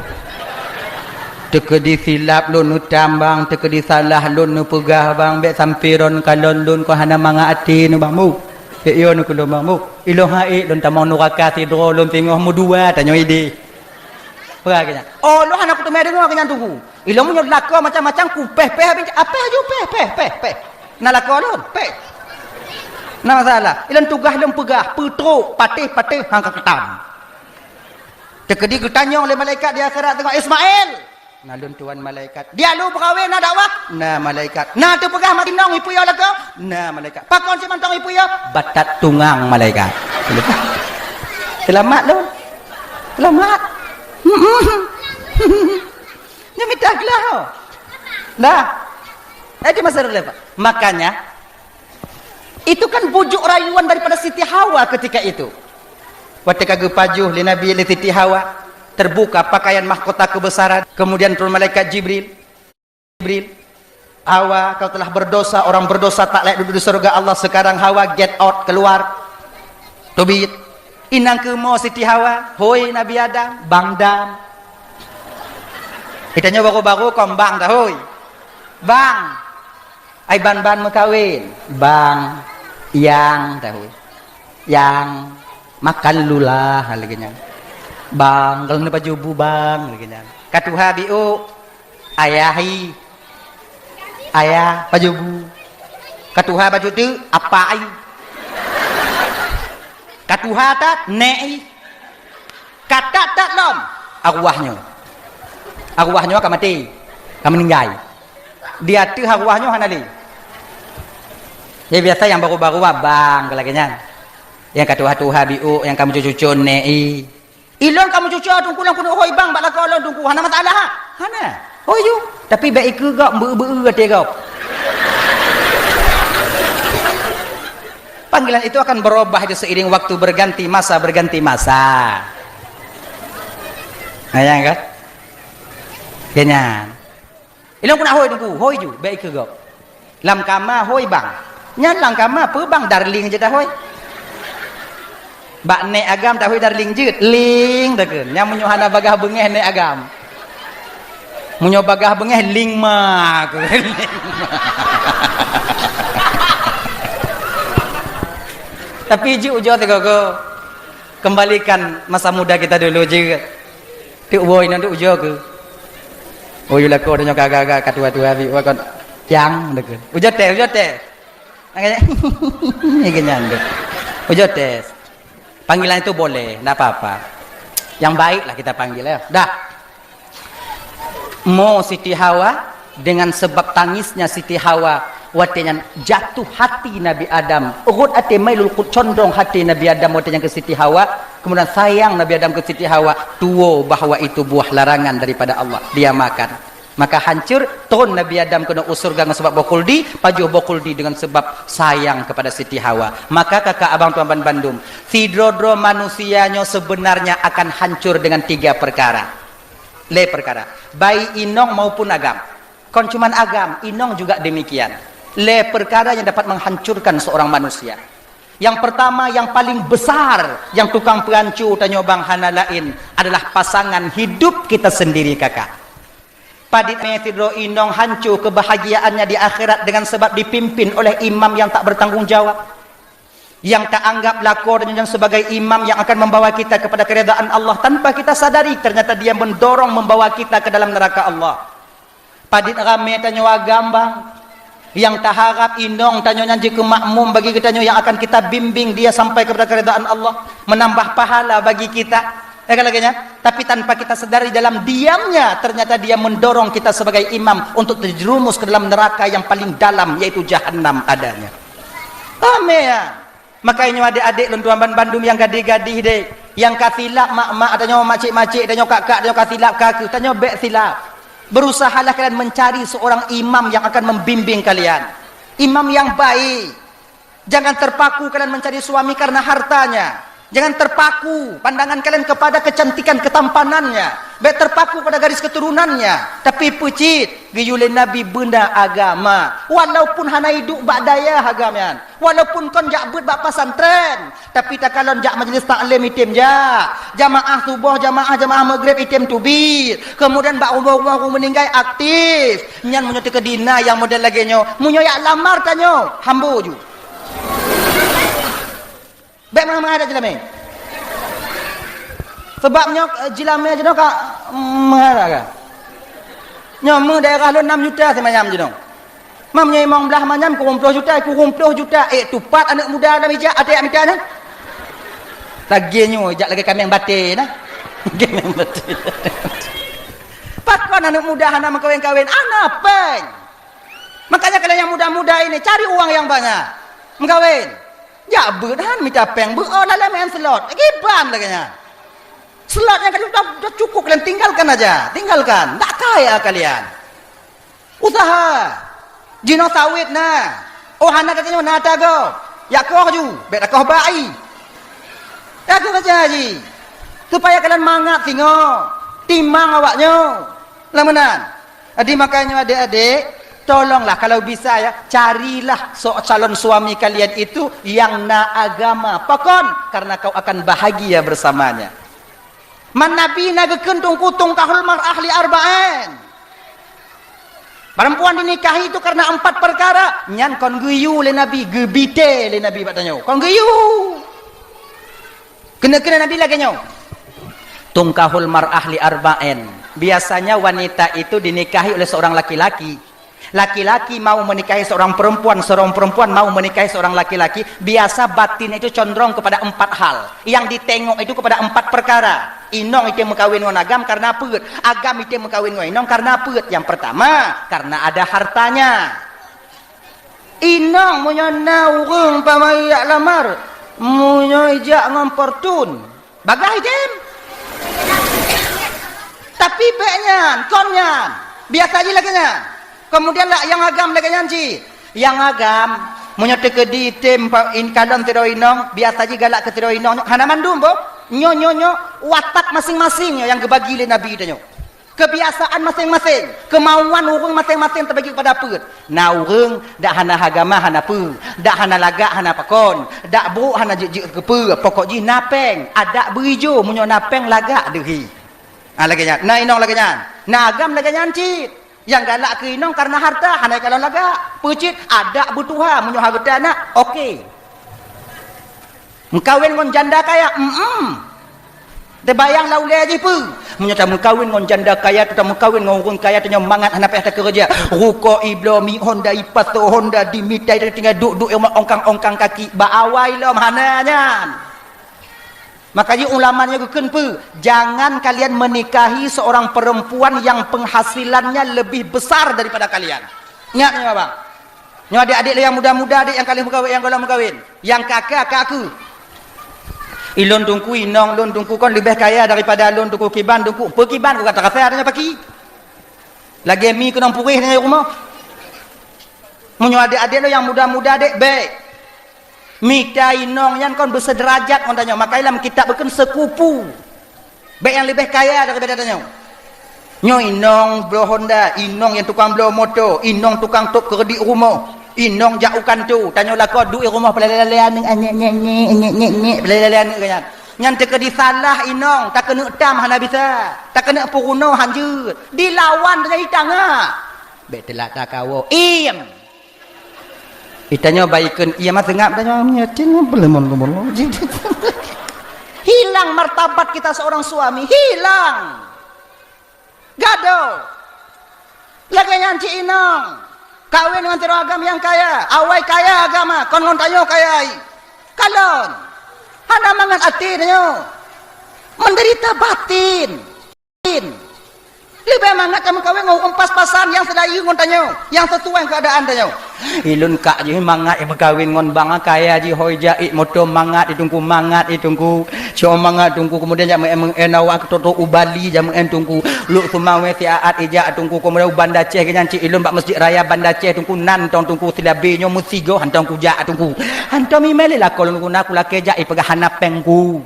Teka di silap lun utam bang, teka di salah lun nu pegah bang, bek sampiron kalon lun ko hana manga ati nu bang mu. Bek yo nu kelun bang mu. Ilo haik lun tamang nuraka tidro lun tengok mu dua tanyo ide. Peraganya. Oh lu hana kutu mede nu kenyan tunggu. Ilo mu nyod lako macam-macam ku peh apa aja peh. Na lako lun, peh. Na masalah. Ilan tugah lun pegah, putruk, patih hangka ketam. Teka di ketanyong oleh malaikat di akhirat tengok Ismail. Nalun tuan malaikat. Dia lu berkahwin nak dakwah? Nah malaikat. Nah tu pegah mati nong ipu yo lako? Nah malaikat. Pakon si mantong ipu yo? Batat tungang malaikat. Selamat lu. Selamat. Dia minta gelah. Nah. Itu masalah lepas. Makanya itu kan bujuk rayuan daripada Siti Hawa ketika itu. Ketika gepajuh li Nabi li Siti Hawa. Terbuka pakaian mahkota kebesaran, kemudian turun malaikat Jibril. Hawa, kau telah berdosa, orang berdosa tak layak duduk di surga Allah. Sekarang Hawa get out, keluar. Tobit. Inang ke mo Siti Hawa, hoi Nabi Adam, bang dam. Kitanya baru-baru kom bang dah hoi. Bang. Ai ban-ban mekawin. Bang yang dah hoi. Yang makan lulah halnya. Bang, kalau ni baju bu bang, begini. Katuha biu, ayahi, ayah baju bu. Katuha baju tu apa ai? Katuha tak nei. Kata tak lom, arwahnya akan mati, akan meninggal. Dia tu arwahnya hanali. Ya biasa yang baru-baru bang, kalau kena. Yang katuha biu, yang kamu cucu nei. Ilon kamu cucu tungku kuno hoi bang bak lakau lon tungku hana masalah ha. Hana. Hoi ju. Tapi baik ke gak beu kata kau. Panggilan itu akan berubah seiring waktu berganti masa. Nah yang kan? Kenyan. Ilon kuna hoi tungku hoi ju baik ke gak. Lam kama hoi bang. Nyan lam kama pe bang darling je dah hoi. Bak nek agam tak hui darling jut ling dah ke yang menyuhana bagah bengeh nek agam munyo bagah bengeh ling ma ke tapi ju ujo teko ko kembalikan masa muda kita dulu je tu boy nanti ujo ke oh yula ko danyo kagak katua-tua bi wa kon yang dah ke ujo teh anganya ni kenyan deh ujo teh. Panggilan itu boleh, tidak apa-apa. Yang baiklah kita panggil ya. Dah. Mo Siti Hawa dengan sebab tangisnya Siti Hawa, watenya jatuh hati Nabi Adam. Urut ate mailul condong hati Nabi Adam watenya ke Siti Hawa. Kemudian sayang Nabi Adam ke Siti Hawa, tuo bahwa itu buah larangan daripada Allah. Dia makan. Maka hancur ton Nabi Adam kena usurga dengan sebab bokuldi, pajuh bokuldi dengan sebab sayang kepada Siti Hawa. Maka kakak abang tuan Bandung, sidrodro manusianya sebenarnya akan hancur dengan 3 perkara. Perkara. Baik inong maupun agam. Kon cuman agam, inong juga demikian. Perkara yang dapat menghancurkan seorang manusia. Yang pertama, yang paling besar, yang tukang perancu tanya bang hana lain adalah pasangan hidup kita sendiri kakak. Padit metidro inong hancur kebahagiaannya di akhirat dengan sebab dipimpin oleh imam yang tak bertanggung jawab, yang tak anggap lakor dan sebagai imam yang akan membawa kita kepada keredaan Allah tanpa kita sadari ternyata dia mendorong membawa kita ke dalam neraka Allah. Padit rame tanyo agambang yang tak harap inong tanyo nyanji ke makmum bagi kita yang akan kita bimbing dia sampai kepada keredaan Allah. menambah pahala bagi kita. Ya kan lagi. Tapi tanpa kita sadari dalam diamnya ternyata dia mendorong kita sebagai imam untuk terjerumus ke dalam neraka yang paling dalam, yaitu jahanam adanya. Paham ya? Makanya adik-adik lentuan Bandung yang gadih-gadih dek, yang kasilap mak-mak tanya makcik-makcik tanya kakak tanya kasilap kakak tanya bek silap. Berusahalah kalian mencari seorang imam yang akan membimbing kalian. Imam yang baik. Jangan terpaku kalian mencari suami karena hartanya. Jangan terpaku pandangan kalian kepada kecantikan ketampanannya. Baik terpaku pada garis keturunannya. Tapi pucit giyulin Nabi benda agama. Walaupun hana hidup bak daya agamian. Walaupun kon jak but bak pesantren. Tapi tak kalon jak majlis taklim itim jak. Jamaah subuh, jamaah maghrib itim tubir. Kemudian bak umur meninggal aktif. Nyan munyo te kedina yang model lagi nyo. Munyo yak lamar tanyo. Hambo ju. Baik mana ada jelame. Sebabnya jelame je kak mana kan. Nyomu daerah lu 6 juta semacam je dong. Mamnya imong belah manyam ku 20 juta, ku 20 juta. Tupat anak muda dalam ijak ada yang minta nah. Lagi nyo ijak lagi kami yang batin nah. Kami yang batin. Patwan anak muda anak mengkawin-kawin anak peng. Makanya kalian yang muda-muda ini cari uang yang banyak. Mengkawin. Ya berhan minta peng lala main slot giban lagi slotnya kan sudah cukup kalian tinggalkan aja tak kaya kalian usaha jino sawit nah hana katanya nata go ya koh ju beta koh bai ya tu saja ji supaya kalian mangat singo timang awaknya lamenan adi makanya adik-adik tolonglah kalau bisa ya, carilah calon suami kalian itu yang agama. Pokon karena kau akan bahagia bersamanya. Man nabi nagekeun tungkutung kahul mar'ah li arba'in. Perempuan dinikahi itu karena 4 perkara. Nyan kon guyu le nabi, gebite le nabi batanya. Kon guyu. Kena nabi lagi nyo. Tungkahul mar'ah li arba'in. Biasanya wanita itu dinikahi oleh seorang laki-laki. Laki-laki mau menikahi seorang perempuan mau menikahi seorang laki-laki, biasa batin itu condong kepada 4 hal. Yang ditengok itu kepada 4 perkara. Inong itu mengkawin dengan agam karena peut. Agam itu mengkawin dengan inong karena peut. Yang pertama, karena ada hartanya. Inong punya naurung pamayak lamar, punya ijak ngamportun. Bagah item. Tapi beknya, konnya, biasa aja lagi nya. Kemudian lah yang agam lagi nyanci. Yang agam menyatu ke di tim in kalon tiroinong biasa aja galak ke tiroinong. Hana mandum bo. Nyo watak masing-masing yang kebagi le Nabi tanya. Kebiasaan masing-masing, kemauan urang masing-masing terbagi kepada peut. Na urang dak hana agama hana peu, dak hana lagak hana pakon, dak bro hana jejek ke peu. Pokok ji napeng, adak berijo munyo napeng lagak dehi. Lagi nya. Na inong lagi nya. Na agam lagi nyanci. Yang galak ke inong karena harta, hanai kalau laga pucit ada butuha munyo harta nak okey. Mengkawin ngon janda kaya te bayang laule aja pu munyo ta mengkawin ngon janda kaya tu ta mengkawin ngon urang kaya tu mangat hana payah kerja ruko iblo mi Honda ipato Honda dimitai tinggal duk-duk ongkang-ongkang kaki ba awai lom hananya. Makanya ulamanya kekenpe, jangan kalian menikahi seorang perempuan yang penghasilannya lebih besar daripada kalian. Ingat nih Bang. Nyo adik-adik yang muda-muda adik yang kalian berkahwin, yang golong berkahwin, yang kakak aku. Ilon tungku inong, lon tungku kon lebih kaya daripada lon tungku kiban tungku. Pekiban ku kata kata adanya pagi. Lagi mi kena purih dengan rumah. Munyo adik-adik lo yang muda-muda adik baik. Mika inong yang kon bersederajat kon tanya makailah kita berken sekupu baik yang lebih kaya daripada tanya nyo inong blow Honda inong yang tukang blow motor inong tukang tok kredit rumah inong jauhkan tu tanya lah kau duit rumah pelalean nyek pelalean kan nyan teka disalah inong tak kena tam hana bisa tak kena puruno hanjut dilawan dengan itanga betelah tak kawo Itanya baikkan ia mah tengap tanya nyatin belemon hilang martabat kita seorang suami hilang gado lagi nyanci inong kawin dengan tiro agam yang kaya awai kaya agama kon ngon tayo kaya kalon Hana mangat hatinya. Menderita batin. Lebih mangat kamu kawin ngau pas-pasan yang sedaya ngon tanyo, yang sesuai keadaan tanyo. Ilun kak je mangat yang berkawin ngon bang kaya ji hoi jait motor mangat ditunggu mangat ditunggu. Cio mangat tunggu kemudian jam enawa toto ubali jam tunggu lu sumawe si aat ija tunggu kemudian Banda Aceh kenyan ci ilun bak masjid raya Banda Aceh tunggu nan tong tunggu silabe nyo musigo hantong kuja tunggu. Hantom mi mele la kolon guna kula keja ipega hanapengku.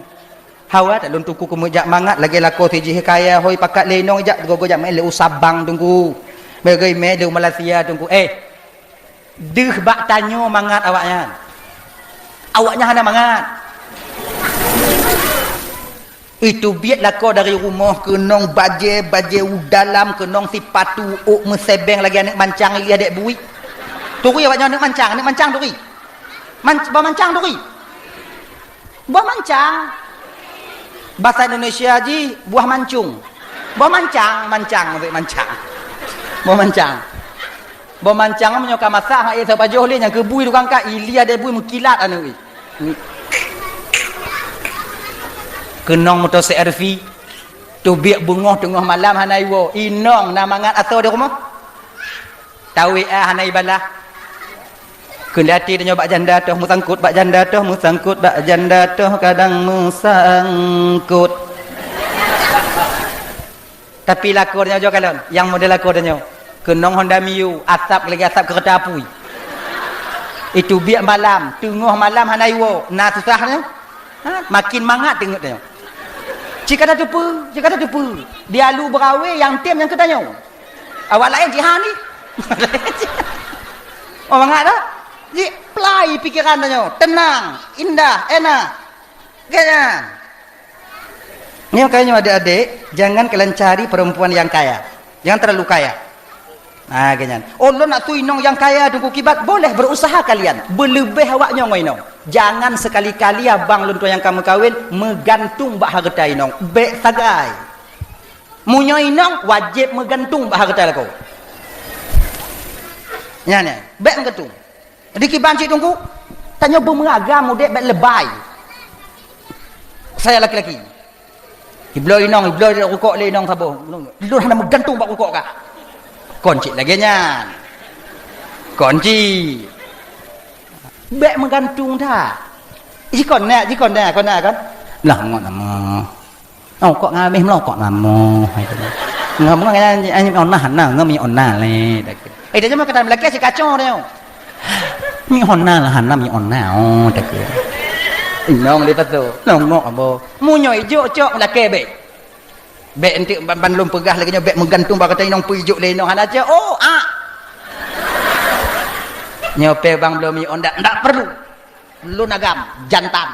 Hawa tak lun tungku kumujak mangat lagi lako tiji kaya hoi pakat lenong jak gogo jak mele usabang tunggu. Bagai me de Malaysia tunggu. Deh bak tanyo mangat awaknya. Awaknya hana mangat. Itu biat lako dari rumah kenong baje dalam kenong si patu uk mesebeng lagi anak mancang lagi adik bui. Turi awaknya anak mancang turi. Bawa mancang turi. Bawa mancang. Bahasa Indonesia ji buah mancung. Buah mancang. Buah mancang menyoka masak hak ia siapa johli yang kebui tukang ka ili ada bui mengkilat anu. Kenong motor CRV tu biak bungoh tengah malam hanai wo inong na mangat atau di rumah. Tawi hanai balah. Kendati dia bak janda toh musangkut bak janda toh kadang musangkut. Tapi lakornya jo kalon, yang model lakornya kenong Honda Mio, asap kereta api. Itu biak malam, tengah malam hanai wo, na susahnya. Makin mangat tengok dia. Jika ada depu, dia lu berawe yang tim yang ketanya. Awak lain jihan ni. Oh mangat dah. Ji play pikiran tanya, tenang, indah, enak. Ganyan. Ini makanya adik-adik, jangan kalian cari perempuan yang kaya. Jangan terlalu kaya. Nah, ganyan. Oh, lo nak tuinong yang kaya tunggu kibat, boleh berusaha kalian. Berlebih awaknya ngoinong. Jangan sekali-kali abang lu yang kamu kawin megantung bak harta inong. Bek sagai. Munyo inong wajib megantung bak harta kau. Ya ni, bek megantung. Di kibanci tunggu tanya bermeragam mudik baik lebay. Saya laki-laki iblo inong rukuk le inong sabo lu hana menggantung bak rukuk kak kunci lagi nya kunci baik menggantung dah jikon nak kan lah ngot nama kok ngamih melokok nama ngomong anh onnah ngami onnah le dia cuma kata lelaki si kacau dia mi onna lah hana mi onna tak ke inong lepas tu nongok abo munyo ijo cok laki be entik ban lum pegah lagi be menggantung ba kata inong pujuk le inong hana je nyope bang belum mi onda ndak perlu lu nagam jantan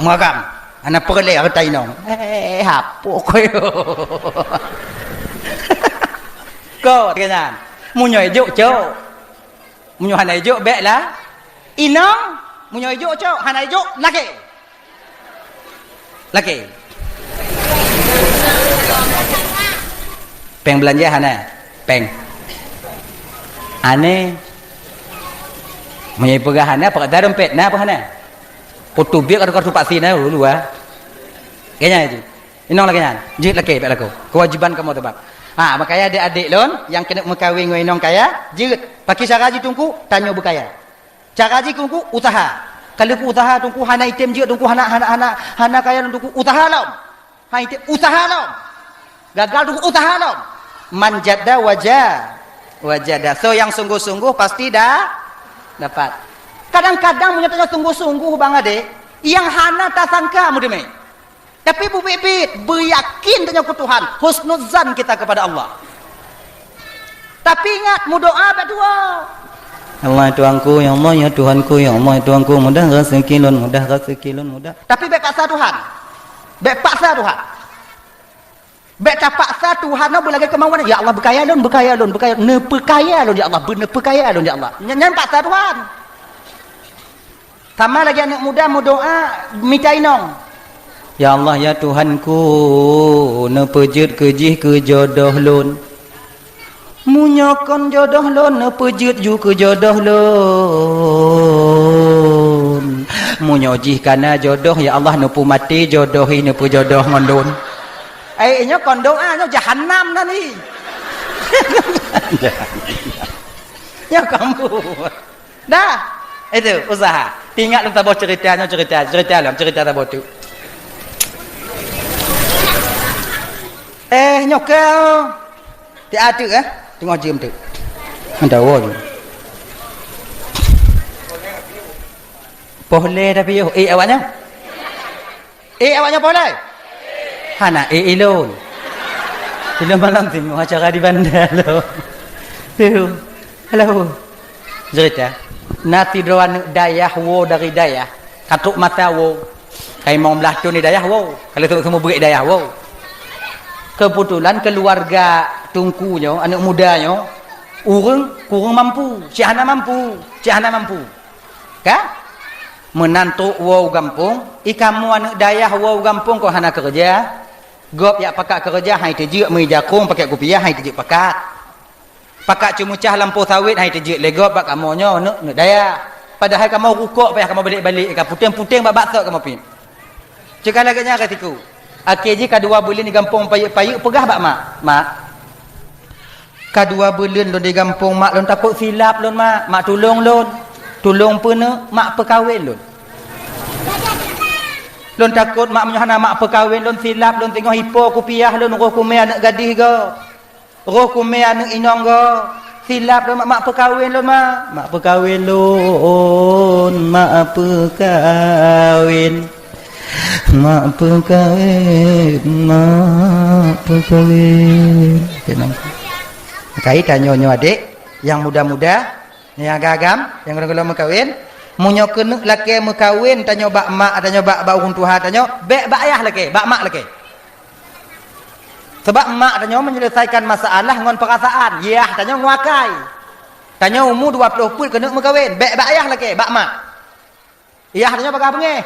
magam ana perle kata inong hapo koyo ko kenyan munyo ijo cok munyo hanai jo bek lah inong munyo jo cok hanai jo laki peng belanja hana peng ane munyo pegah hana pakai dompet na apa hana foto biak ada kartu paksi na dulu kayaknya itu inong lagi nya jit laki bek laku kewajiban kamu tebak. Makanya adik-adik lon yang kena mengkawin dengan inong kaya, jeut pakai cara ji tungku tanyo berkaya. Cara ji tungku usaha. Kalau ku usaha tungku hana item jeut tungku hana kaya tungku usaha lom. Hai item usaha lom. Gagal tungku usaha lom. Manjada wajada. So yang sungguh-sungguh pasti dah dapat. Kadang-kadang menyatakan sungguh-sungguh bang adik, yang hana tak sangka mudeme. Tapi bubit beryakin dengan Tuhan, husnuzan kita kepada Allah. Tapi ingat berdoa berdua. Allah Tuhanku, ya Allah ya Tuhanku, ya Allah ya Tuhanku, mudah rezeki lun, mudah. Tapi baik paksa Tuhan. Baik tak paksa Tuhan nak berlagi kemauan. Ya Allah berkaya lun. Ne perkaya lun ya Allah, benar perkaya lun ya Allah. Jangan paksa Tuhan. Sama lagi anak muda mau doa minta inong. Ya Allah ya Tuhanku, ne pejut kejih ke jodoh lun. Munyokon jodoh lun, ne pejut ju ke jodoh lun. Munyojih kana jodoh ya Allah nupu mati jodohi nupu jodoh ngondon. Nyo kondom nyo jahanam dah ni. Ya kamu. Dah. Itu usaha. Tinggal lu tabah cerita tabah tu. Nyokau. Dia ada tengok jam tu. Anda awak. Boleh tapi yo. Awaknya? Awaknya boleh? Hana ilon. Ilon malam tengok acara di bandar lo. Tu. Halo. Cerita. Nati doan dayah wo dari dayah. Katuk mata wo. Kai mau belah tu ni dayah wo. Kalau tu semua berik dayah wo. Kebetulan keluarga tungkunya, anak mudanya, kurang mampu. Cihana mampu. Kan? Menantu wow gampung, ikamu anak dayah wow gampung kau hana kerja, gop ya pakak kerja hai terjek mejakung pakai kopiah hai terjek pakak cuma cah lampu sawit hai terjek legop bak kamunya anak dayah, padahal kamu rukuk payah kamu balik ikan puting bak bakso kamu pin, cakap laganya katiku, akhirnya kedua bulan di gampung payuk pegah bak mak, kedua bulan di gampung mak lon takut silap lon mak tolong pena mak perkahwin lon. Lon takut mak menyahana mak perkahwin lon silap lon tengok hipo kopiah lon roh kumai anak gadis ke. Roh kumai anak inong ke. Silap lon mak perkahwin lon mak. Mak perkahwin lon. Mak perkahwin. Mak perkahwin. Kait tanya adik yang muda-muda yang agam yang kalau mekawin munyo kena laki mekawin tanya bak mak tanya bak urang tuha tanya bak ayah laki bak mak laki sebab mak tanya menyelesaikan masalah ngon perasaan yah tanya nguakai tanya umur 20 pun kena mekawin bak ayah laki bak mak yah tanya bak apa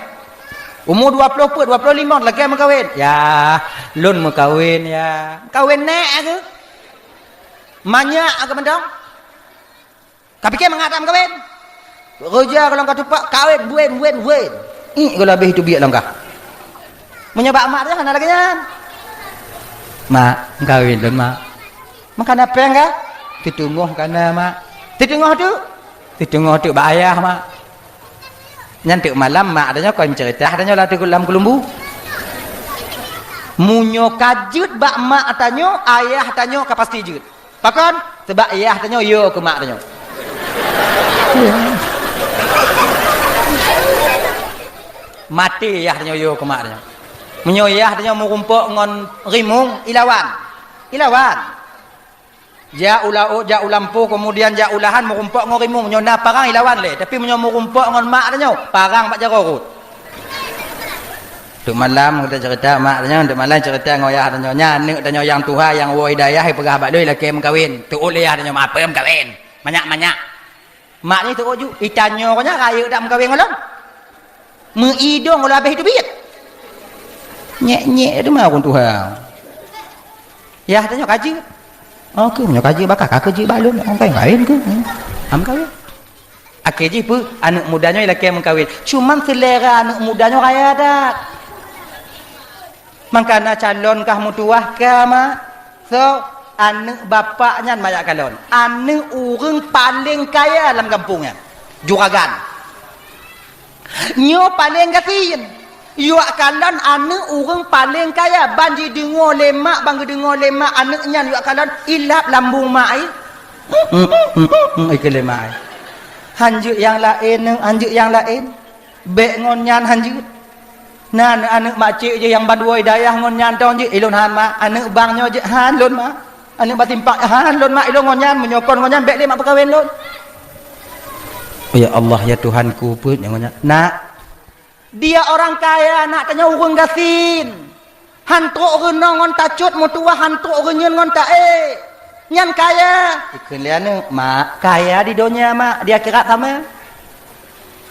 umur 20 pun 25 laki mekawin ya lun mekawin ya kawin nek ke banyak ke mendong. Tapi kan mengatam kawin. Kerja kalau kau tupak kawin buin. Kalau habis itu biar langkah. Menyebab mak dia kan lagi kan. Mak kawin dan mak. Makan apa enggak? Ditunggu karena mak. Ditunggu tu bayar mak. Nanti malam mak adanya kau cerita adanya lah tu dalam kelumbu. Munyo kajut bak mak tanya ayah tanya kapasti jut. Pakon sebab ayah tanya yo ke mak tanya. Mati yah tanya yo ke mak tanya. Menyoyah tanya mau rumpuk ngon rimung ilawan. Ja ulampu kemudian ja ulahan mau rumpuk ngon rimung nyona parang ilawan le tapi mau rumpuk ngon mak tanya parang mak jarorut. Duk malam kita cerita mak tanya duk malam cerita ngoyah tanya nyanek tanya yang Tuhan yang wo hidayah pegah bak deui laki mengkawin. Tu oleh tanya mak apa mengkawin. Banyak. Mak ni tu oju itanyo nya raya dak mengkawin ngolon. Meidong kalau habis itu biat. Nyek tu mah orang Tuhan. Ya tanya kaji. Oh ke nya kaji bakal kerja balun orang kawin ke. Am kawin. Akhirnya pun anak mudanya laki mengkawin. Cuman selera anak mudanya raya dak. Makana calon kah mutuah kah mak. So anak bapaknya banyak calon. Anak orang paling kaya dalam kampungnya. Juragan. Nyo paling kasihin. Yo calon anak orang paling kaya. Banji dengar lemak, bangga dengar lemak anaknya yo calon ilap lambung mak ai. Ikan lemak ai. Hanjuk yang lain. Bek ngonyan hanjuk. Nah anak makcik je yang badua hidayah ngonyan tau je ilon han mak anak bangnya je han lon mak anak batimpak han lon mak ilon ngonyan menyokon ngonyan bek dia mak perkahwin lon. Ya Allah ya Tuhanku pun yang ngonyan nak dia orang kaya nak tanya urang gasin hantuk renong ngon tacut mutuah hantuk renyen ngon tae nyan kaya ikun liane mak kaya di dunia mak dia kira sama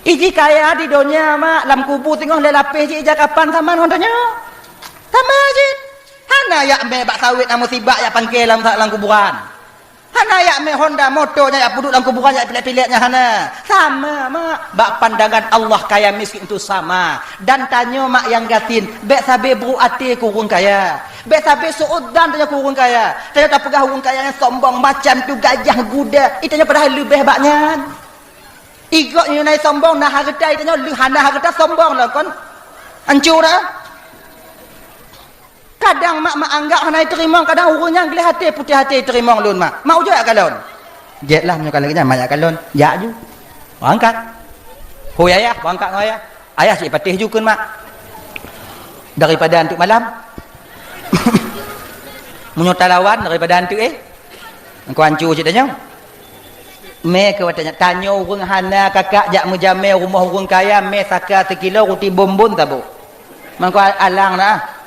iji kaya di dunia mak lam kubur tengok le lapis je ija kapan sama ngontanya sama je hana ya ambe bak sawit amu sibak ya pangkel lam kuburan Hana ya me Honda motornya ya duduk dalam kuburan ya pilih-pilihnya hana. Sama mak. Bak pandangan Allah kaya miskin itu sama. Dan tanya mak yang gatin, bek sabe bru ati kurung kaya. Bek sabe suudan tanya kurung kaya. Tanya tak pegah kurung kaya yang sombong macam tu gajah guda. Itanya padahal lebih baknya. Igoknya naik sombong nah harta itanya lu hana harta sombong lah kon. Hancur dah. Kadang mak anggap hana terima, kadang urungnya gelih hati putih hati terima lun mak. Mau juga kalon. Jetlah punya kalon nya banyak kalon. Ya ju. Angkat. Ho ayah, angkat ngau ayah. Ayah cik patih ju kun mak. Daripada antuk malam. Menyota lawan daripada antuk engkau hancur cik tanya. Me ke watanya tanya urung hana kakak jak mujame rumah urung kaya me saka sekilo roti bombon tabu. Mangko alang dah.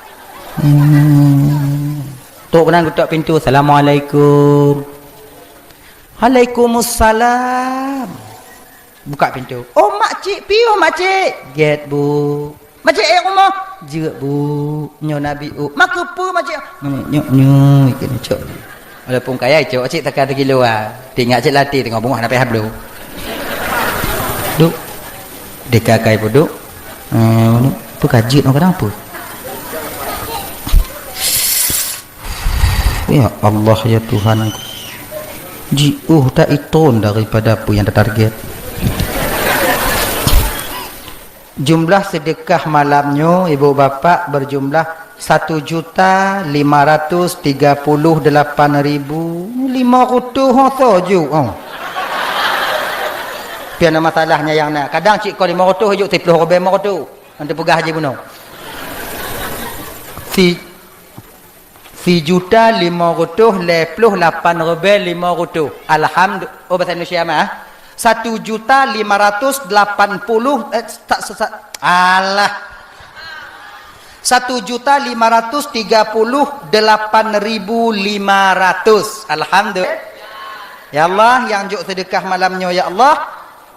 Tok kena ketuk pintu. Assalamualaikum. Waalaikumsalam. Buka pintu. Oh makcik piu makcik. Get bu. Makcik rumah. Jeuk bu. Nyo nabi u. Makupu makcik. Nyo ikan cok. Walaupun kaya cok cik takkan terkilo ah. Tinggal cik latih tengok bunga nak hablu. Duk. Dekakai pun duk. Tu kajit nak kadang apa? Ya Allah ya Tuhan aku. Tak itun daripada apa yang tertarget. Jumlah sedekah malamnya ibu bapa berjumlah 1.538.000. 500 saja. Piana masalahnya yang nak. Kadang cik kau 500 hujung 30 robek 500. Nanti pegah haji bunuh. 1.588.500. Alhamdulillah. Oh bahasa Indonesia mah. 1.580 alah 1.538.500. Alhamdulillah. Ya Allah yang juk sedekah malamnya ya Allah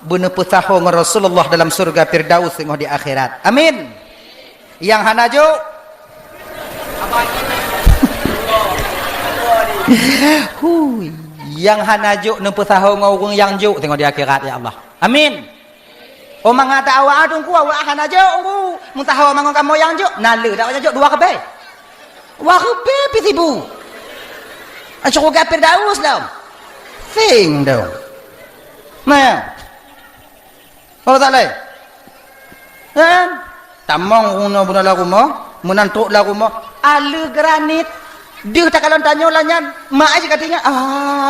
bener pesaho dengan Rasulullah dalam surga Firdaus tengok di akhirat. Amin. Yang hana juk yang hanajuk nempuh tahu ngurung yang juk tengok di akhirat ya Allah. Amin. O mangata awak adungku awak hanajuk ngku mun tahu mangon kamu yang juk nale dak juk dua kebe. Wa kebe pisibu. Asyuk gapir daus dah. Sing dah. Nah. Oh tak leh. Tamong uno bunala rumah, menantuk lah rumah. Alu granit. Dia tak kalau tanya lanyan, mak aja katanya,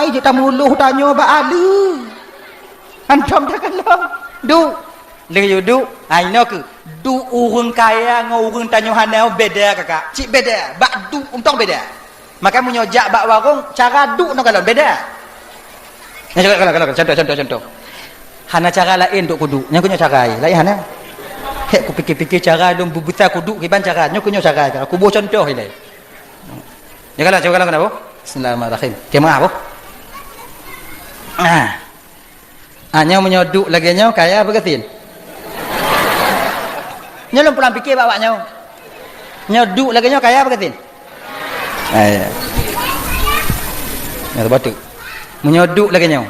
dia tak muluh tanya ba alu. Antum tak kalau. Du. Leh du. Ai no ke. Du urang kaya ngau urang tanya hanau beda kakak. Cik beda. Bak du untong beda. Maka menyojak bak warung cara du no kalau beda. Kalau contoh. Hana cara lain untuk kudu. Nya kunyo cara lain hana. Hek ku fikir-fikir cara dum bubuta kudu kiban cara. Nya kunyo cara. Aku buat contoh ini. Ya kalau coba kenapa? Bismillahirrahmanirrahim. Kemana apa? Hanya menyoduk lagi nya kaya berketin. Nya belum pernah fikir bawanya. Nyoduk lagi nya kaya berketin. Ya. Ya betul. Menyoduk lagi nya.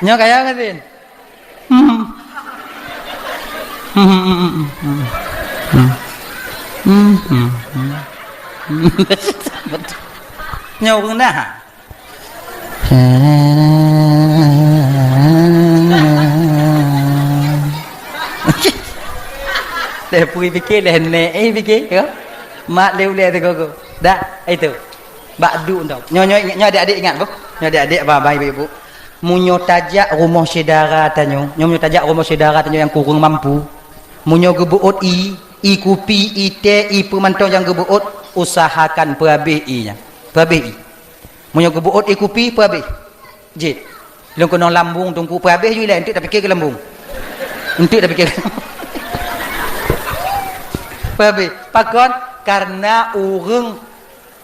Nya kaya berketin. Nyawa dah. Dah pergi fikir dah naik fikir ke? Mak leu-leu tu kau. Dah itu. Bakdu tau. Nyo adik-adik ingat bu? Nyo adik-adik abang ibu-ibu. Munyo tajak rumah saudara tanyo. Nyo tajak rumah saudara tanyo yang kurang mampu. Munyo gebuut I kupi, I teh, I pemantau yang gebuut, usahakan perhabis I-nya. Perhabis I. Punya gebuut I kupi, perhabis. Jid. Long kena lambung, tunggu perhabis juga lah. Nanti tak fikir ke lambung. Nanti tak fikir. Perhabis. Pakon, karena orang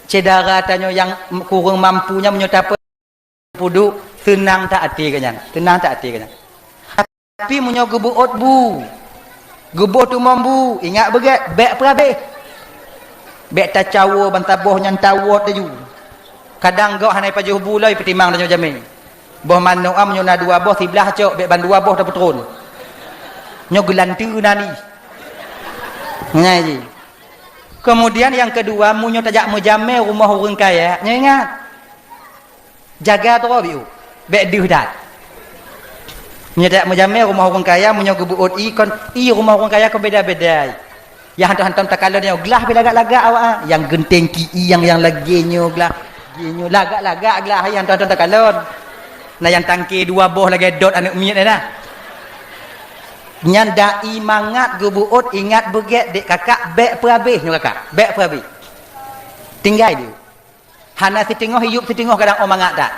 cedera tanya yang kurang mampunya menyotapa puduk, tenang tak hati kanya. Tenang tak hati kanya. Tapi punya gebuut bu. Gebuh tu mambu, ingat begat, baik perhabis. Bek ta cawo bantaboh nyan tawot taju. Kadang gok hanai pajuh bulai petimang danyo jamin. Boh mano am nyona dua boh sebelah cok bek ban dua boh dah petrol. Nyo gelantu nani. Ngaji. Kemudian yang kedua munyo tajak mujame rumah orang kaya. Nyo ingat. Jaga tu biu. Bek deuh dat. Munyo tajak mujame rumah orang kaya munyo gebuut kon rumah orang kaya kon beda-beda. Yang hantam-hantam takala dia gelah belagak-lagak awak yang genteng ki yang lagi nyo gelah ginyo lagak-lagak gelah yang hantam takala nah yang tangki dua boh lagi dot anak miet dah nyan dai mangat gebuut ingat beget dek kakak bek perabih nyo kakak bek perabih tinggal dia hana sitingoh hiup sitingoh kadang omangat dak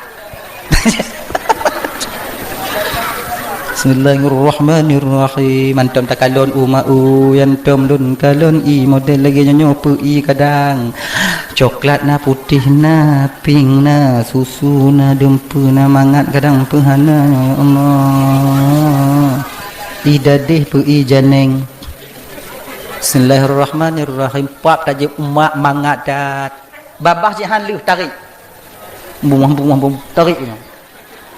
Bismillahirrahmanirrahim. Antum takalon umau yantum lun kalon i model lagi nyo pi kadang. Coklat na putih na pink na susu na dempu na mangat kadang pehana Allah. Idadih pi janeng. Bismillahirrahmanirrahim. Pak taje umak mangat dat. Babah jihan leuh tarik. Bung tarik ni.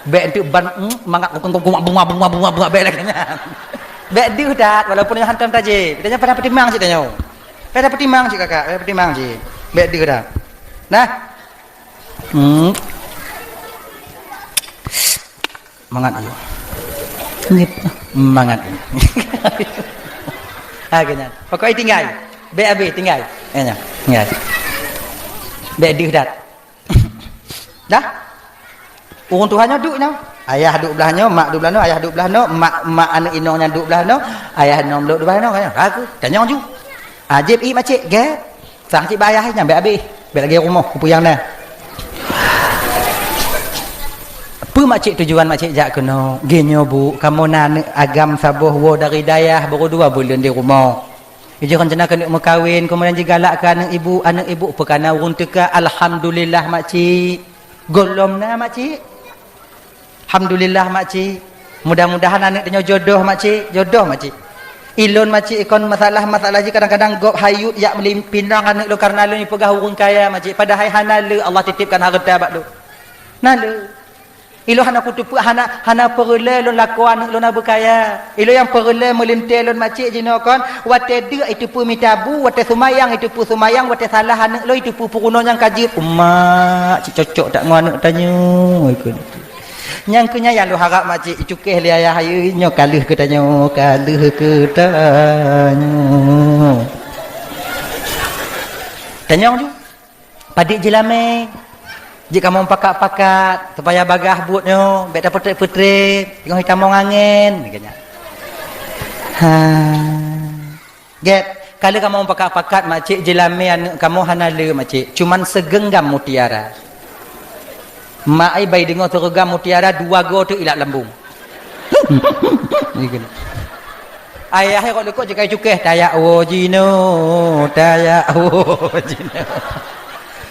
Bek tu ban mangat bunga bek lagi nya. Bek diu dat walaupun yang hantam taje. Kita pada petimang sik tanyo. Pada petimang sik kakak, pada petimang sik. Bek diu dah. Nah. Mangat yo. Nip mangat. Agaknya. Pokok tinggal. Bek habis tinggal. Nya. Tinggal. Bek diu dat. Dah? Orang Tuhannya duduk no. Ayah duduk belah no, mak duduk belah no, ayah duduk belah no, mak anak inongnya duduk belah no, ayah nom duduk belah no kan. Aku tanya ju. Ajib i macik ge. Sang cik bayah nyampe habis. Bek lagi rumah kupuyang dah. Apa macik tujuan macik jak kena? Genyo bu, kamu nak agam sabuh wo dari dayah baru 2 bulan di rumah. Ija rencana kena mekawin kemudian digalakkan anak ibu perkana urung teka alhamdulillah makcik. Golomna makcik. Alhamdulillah makcik. Mudah-mudahan anak tanya jodoh makcik, jodoh makcik. Ilon makcik ikon masalah-masalah je kadang-kadang gop hayut yak melimpinang anak lu karena lu ni pegah urung kaya makcik. Padahal hana le Allah titipkan harta bak lu. Nale. Ilo hana kutupu hana perle lu laku anak lu na berkaya. Ilo yang perle melintel lu makcik jino kon wate dia itu pu mitabu, wate sumayang itu pu sumayang, wate salah anak lu itu pu puruno yang kaji. Umma cik cocok tak ngau anak tanya ikut. Yang kenya yang lu harap makcik cukeh li ayah ayu nyo kaluh ke tanya tanya tu padik jelame jik kamu pakat-pakat supaya bagah buatnyo bek dapat putri tengok hitam angin kenya get kalau kamu pakat-pakat makcik jelame anak kamu hanale makcik cuman segenggam mutiara. Mak ai bai dengar seragam mutiara 2 go tu ilat lambung. Ayah kau lekuk jekai cukeh tayak jino.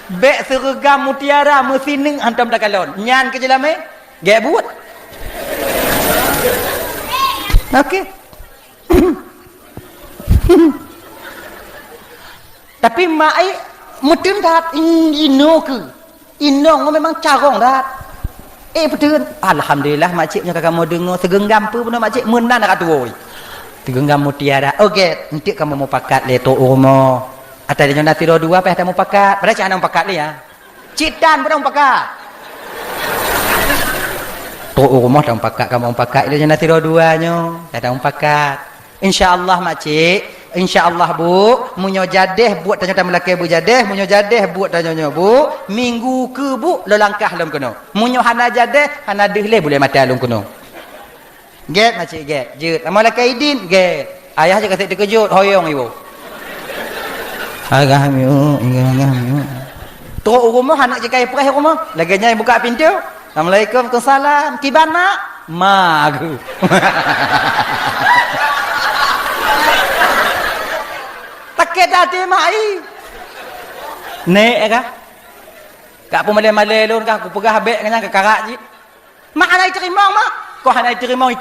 Bek seragam mutiara mesining hantam takalon. Nyan ke jelame? Gek buat. Okey. Tapi mak ai mudun tat ino ke. Inong memang carong dah. Betul. Alhamdulillah makciknya kakak mau dengar segenggam pun makcik menan kat tu. Segenggam mutiara. Okey, nanti kamu mau pakat le tok rumah. Atas dia nak tidur 2 apa dah mau pakat. Pada cak nak pakat ni ya. Citan pun mau pakat. Tok rumah dah pakat kamu mau pakat dia nak tidur 2 nyo. Dah mau pakat. Insya-Allah makcik. InsyaAllah bu, munyo jadeh buat tanya tamu laki bu jadeh, munyo jadeh buat tanya bu, minggu ke bu, lo langkah lom kuno. Munyo hana jadeh, hana dehleh boleh mati alung kuno. Get macik get, jut. Amal laki idin, get. Ayah je kata terkejut, hoyong ibu. Agam yu, agam yu. Teruk rumah, anak je kaya perih rumah. Laginya yang buka pintu. Assalamualaikum, Waalaikumsalam. Kiban mak? Mak aku. Takut hati mai. Nek kah? Kak pun malai-malai lun kah aku pegah habis kanya ke karak ji. Mak anai terima mak. Kau anai terima.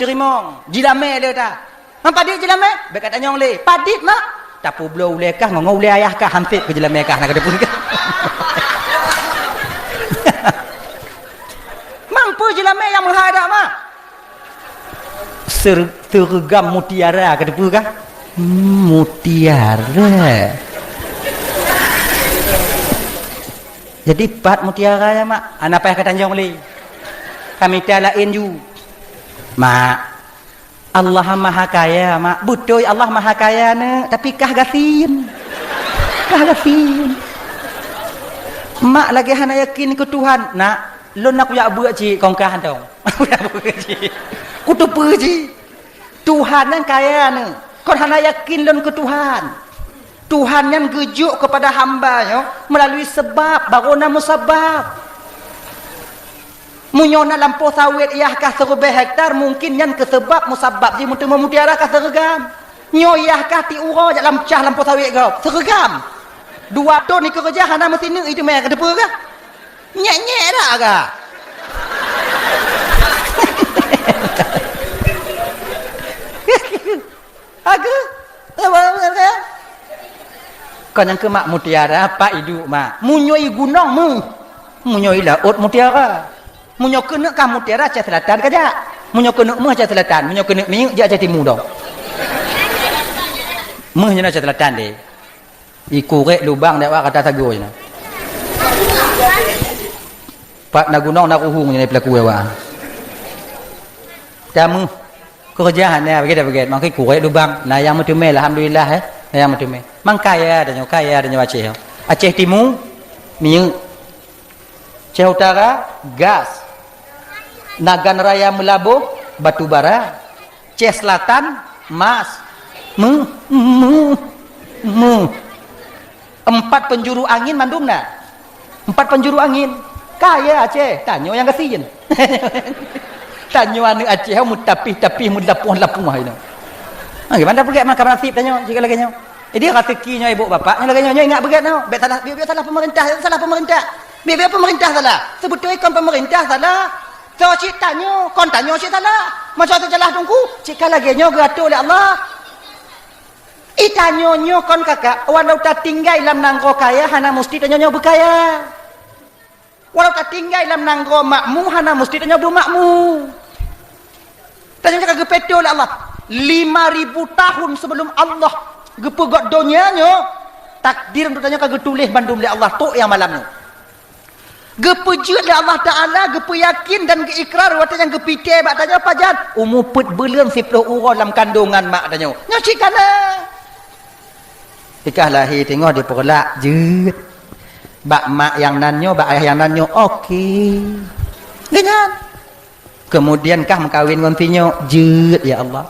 Jilame dia ta. Mak padik jilame? Bek kat tanyong le. Padik mak. tapu belau lekah ngau le ayah kah hampir ke jalan mekah nak ada pun ke. Mampu jalan yang menghadap mah. Sergam mutiara ke depan kah? Mutiara. Jadi pat mutiara ya mak. Anak payah ke Tanjung Beli. Kami talain you. Mak. Allah Maha Kaya mak. Betul Allah Maha Kaya ne, tapi kah gasin. Kah gasin. Mak lagi hana yakin ke Tuhan. Nak, lu nak ya buat ci kongkahan tau. Ya buat ci. Ku tu pergi. Tuhan yang kaya ne. Kau hana yakin lun ke Tuhan. Tuhan yang gejuk kepada hamba melalui sebab baru nama sebab. Munyona lampau sawit iah kah 1000 hektar mungkin yang ke sebab musabab ji mutu mutiara kah sergam. Nyo iah kah ti uro jak lampah lampau sawit kau sergam. 2 ton ni kerja hana mesin itu mai ke depan kah? Nyek-nyek dah kah? Aga? Apa? Kau yang ke mak mutiara apa hidup mak? Munyoi gunung mu. Munyoi laut mutiara. Munyoi kena kah mutiara cah selatan kaja. Munyoi kena mu cah selatan, munyoi kena mi dia cah timur dong. Mu nya cah selatan deh. Iku rek lubang dak kata tago nya. Pak na gunung na kuhung nya pelaku wa. Tamu kerjaan ya begitu makai kurek lubang. Nah yang metu alhamdulillah yang metu kaya dan Aceh. Aceh Timur minyak, Aceh Utara gas, Nagan Raya Melabuh batu bara, Aceh Selatan emas, 4 penjuru angin mandung nak, 4 penjuru angin kaya Aceh. Tanyo yang kasihin. Tanyo anu Aceh mutapih mulapuh itu. Gimana pergi makan nasib tanyo jika lagi nyo. Dia rezekinya ibu bapaknya lagi nyo ingat begat nyo. Biar salah pemerintah, salah pemerintah. Biar pemerintah salah. Sebetulnya kon pemerintah salah. So cik tanyo, kon tanyo cik salah. Macam tu jelah tunggu. Jika lagi nyo geratur oleh Allah. Tanyo nyo kon kakak, walau tak tinggal dalam nangro kaya hana mesti tanyo nyo berkaya. Walau tak tinggal dalam nangro makmu hana mesti tanyo bermakmu. Tanyo kakak gepetur oleh Allah. 5.000 tahun sebelum Allah gepegot dunianya takdir untuk tanya kagak tulis bandung oleh Allah tu yang malam ni gepejut oleh Allah Ta'ala gepeyakin dan geikrar waktu yang gepite bak tanya apa jan umupet belum 10 orang dalam kandungan mak tanya nyocik kana ikah lahir tengok dia perlak jut bak mak yang nanyo bak ayah yang nanyo okey dengan kemudian kah mengkawin dengan tinyo jut ya Allah.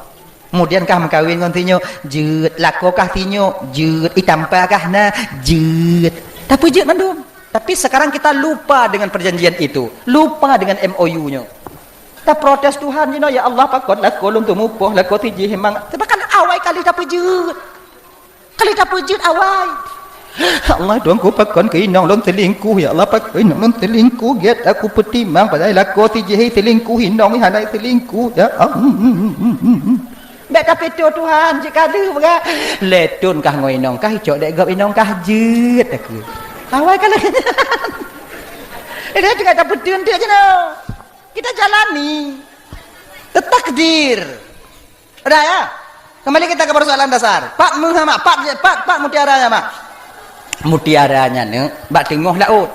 Kemudian kah mengkawin dengan tinyo jut, lakokah tinyo jut, itampakah na jut. Tapi jut mandum. Tapi sekarang kita lupa dengan perjanjian itu, lupa dengan MOU-nya. Kita protes Tuhan, ya Allah pakot lakolung tumupoh lakot tiji hemang. Sebab awai kali tak pejut. Kali tak pejut awai. Allah doang ku pakon ke inong lon selingkuh ya Allah pak inong lon selingkuh get aku petimang pada lakot tiji selingkuh inong hanai selingkuh ya. Baik tapi Tuhan jika ada berah letun kah ngoinong kah hijau dek gap inong kah jut aku awal kali ini juga tak betul dia je no kita jalani takdir udah ya kembali kita ke persoalan dasar pak Muhammad pak mutiaranya mak mutiaranya ne bak tengok laut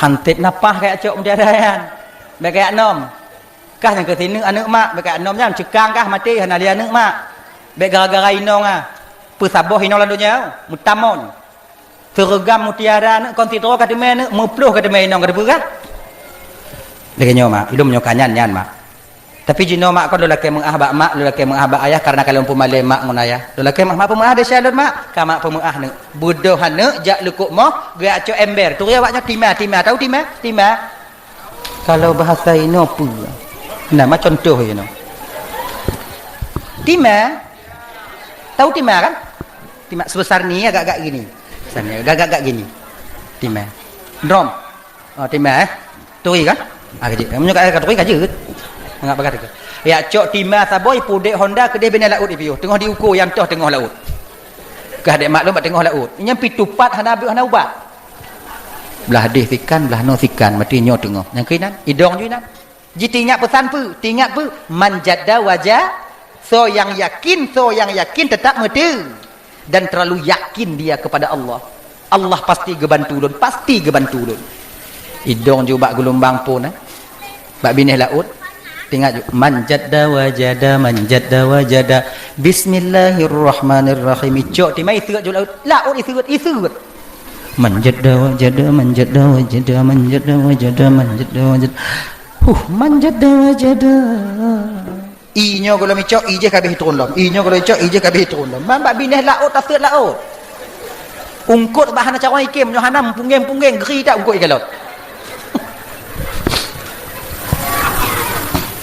hantip napah kayak cok mutiaranya baik kayak nom kah yang ketinu anak mak bekat nom jangan cekang kah mati hana dia anak mak bek gara-gara inong pesaboh inong lalunya mutamon sergam mutiara anak kontitro kata men mupluh kata men inong kata berah lagi nyo mak ilmu nyo kanyan nyan mak tapi jino mak kau lelaki mengahbak mak lelaki mengahbak ayah karena kalau umpama le mak ngun ayah lelaki mak pemah ada syalun mak ka mak pemah ne bodoh hane jak lekuk moh gerak cok ember tu dia waknya timah tahu timah kalau bahasa ino apa nama contoh you know. Timah tahu timah kan timah sebesar ni agak-agak gini besar ni agak-agak gini timah drum oh timah turi kan kecil kamu juga turi kajut ngap bagat ke ya cok timah taboy pudek Honda kedai bina laut ipiu tengah diukur yang toh tengah laut kah dek maklum bat tengah laut nyampi tupat hana ubat belah hadis sikan belah no sikan mati nyo tengah yang kinan idong ju nan ji tingat pesan pu manjadda wajah so yang yakin tetap mati dan terlalu yakin dia kepada Allah pasti gebantu ulun idong ju bak gelombang pun bak binih laut tinggal ju manjadda wajada bismillahirrahmanirrahim cok timai isut ju laut isut manjadda wajada inyo kalau micok ije kabeh turun lom mambak binih laut tasut laut ungkut bahana cawan ikim nyohanam punggeng geri tak ungkut ikan laut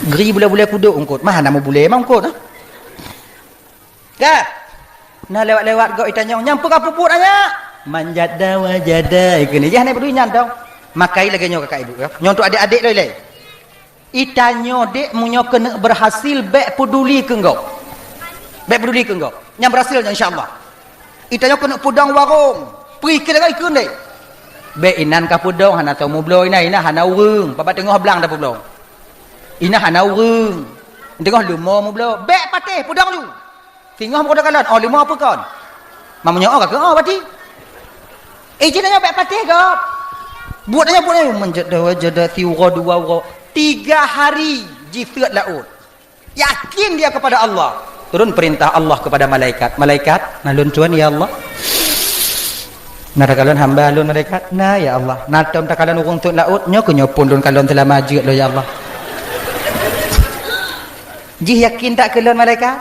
geri bule-bule kuduk ungkut mah nama bule emang ungkut kan nah lewat-lewat kau itanya nyampu kapuput aja manjada wajada ikini jangan berdua nyantong makai lagi nyo kakak ibu ya nyontok adik-adik lele itanyo dek munyo kena berhasil bek peduli ke engkau yang berhasil insyaallah itanyo kena pudang warung pergi ke lagi kun dek bek inan ka pudang hana tau mu blow ina hana urung papa tengah belang dah blow ina hana urung tengah lumo mu blow bek patih pudang lu tengah mu kalon oh lumo apa kon mamanya oh ka oh pati ijinnya bek patih gop buatnya manjada wajada tiwa dua 3 hari jifat laut yakin dia kepada Allah turun perintah Allah kepada malaikat nalun tuan ya Allah narakalon hamba alun malaikat nah ya Allah natom takalan urung tut laut nyo kenyopun dun kalon telah maju lo ya Allah ji yakin tak kelon malaikat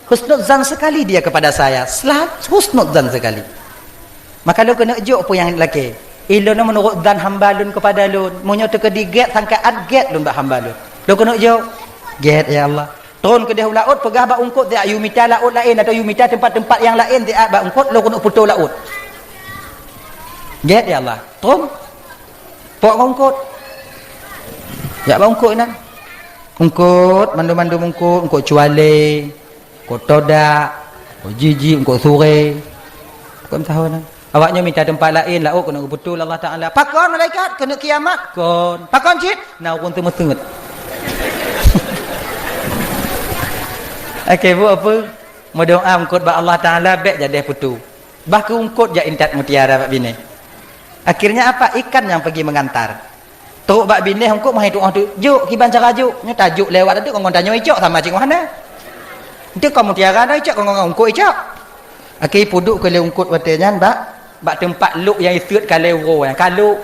husnudzan sekali dia kepada saya husnudzan sekali maka lo kena juk apa yang laki ilun menurut dan hamba lun kepada lun munyo tekedi get sangkaan get lun bak hamba lun lo kena jauh get ya Allah turun ke dahulu laut pegah bak ungkut dia ayu mita laut lain atau ayu mita tempat-tempat yang lain dia bak ungkut lo kena putus laut get ya Allah turun pok ungkut ya bak ungkut nan ungkut mandu-mandu ungkut cuale ungkut todak ungkut jiji ungkut sore bukan tahu nan awaknya minta tempat lain laut kena betul Allah Ta'ala pakon malaikat kena kiamat kon pakon cik nak pun temet okey bu apa mau doa ungkut ba Allah Ta'ala bek jadi putu bah ke ungkut ja intat mutiara bak bini akhirnya apa ikan yang pergi mengantar teruk bak bini ungkut mah itu juk kiban cara juk nya tajuk lewat tu kong tanya icok sama cik mana itu kau mutiara dah icok kong ungkut icok okey puduk ke le ungkut watenyan bak tempat luk yang isut kalero yang kalau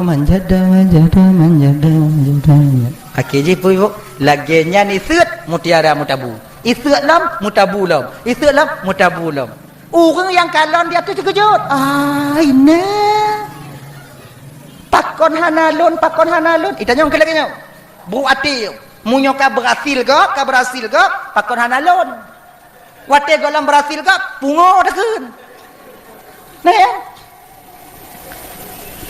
manjada okey je pu laginya ni isut mutiara mutabu isut lam mutabu lam orang yang kalon dia tu terkejut ini pakon hanalun itanya orang lagi nyau bu ati munyo ka berhasil ke pakon hanalun wate golam berhasil ke pungo dekeun nah ya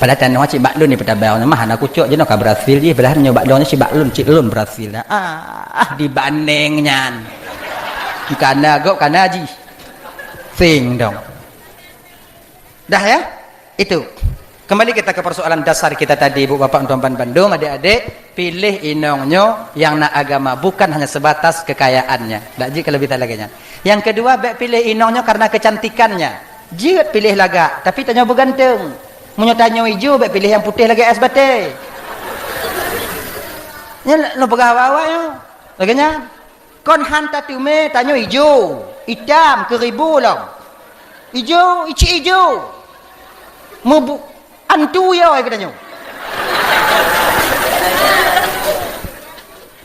pada tanah cik baklun ni petabau nama hana kucuk je nak berhasil je belah nyo baklunnya si baklun cik lun berhasil dibandingnya kana gok kana ji sing dong dah ya itu kembali kita ke persoalan dasar kita tadi bu bapak tuan-tuan Bandung adik-adik pilih inongnya yang nak agama bukan hanya sebatas kekayaannya tak jika lebih tak lagi yang kedua baik pilih inongnya karena kecantikannya jika pilih laga tapi tanya bergantung munyo tanya hijau baik pilih yang putih lagi es bate nya lo pegawa yo laganya kon hanta tume tanya hijau hitam keribu lo hijau ici hijau mau antu ya ai katanya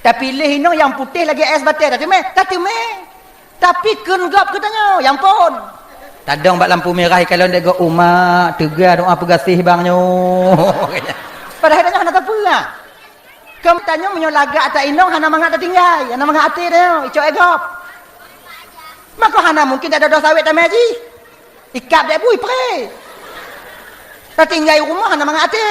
tapi pilih ino yang putih lagi es bate tadi me tapi kenggap katanya yang pun tadong bak lampu merah kalau dia go umat tegar doa pegasih bangnya padahal tanya hana apa lah kamu tanya menyo laga ata inong hana mangat tinggal hana mangat ati dia ico egop maka hana mungkin ada dosa awet tamaji ikap dia bui pre tak tinggal rumah hana mangat ati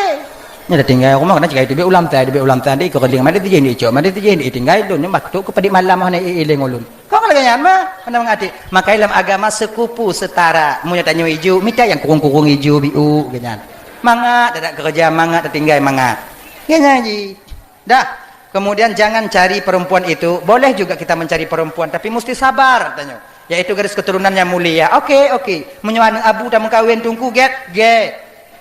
Nya dah tinggal rumah kena cerai tu be ulam tan di ko keling made tu jendi cok made tu jendi tinggal dun nya mak tu ko padi malam hane iling ulun kau kalau ganyan mah mana mengati maka dalam agama sekupu setara mu nya tanyo hijau minta yang kurung-kurung hijau biu ganyan mangga dadak kerja mangga tinggal mangga ganyan ji dah kemudian jangan cari perempuan itu boleh juga kita mencari perempuan tapi mesti sabar tanyo yaitu garis keturunan yang mulia oke menyuan abu dan mengkawin tungku get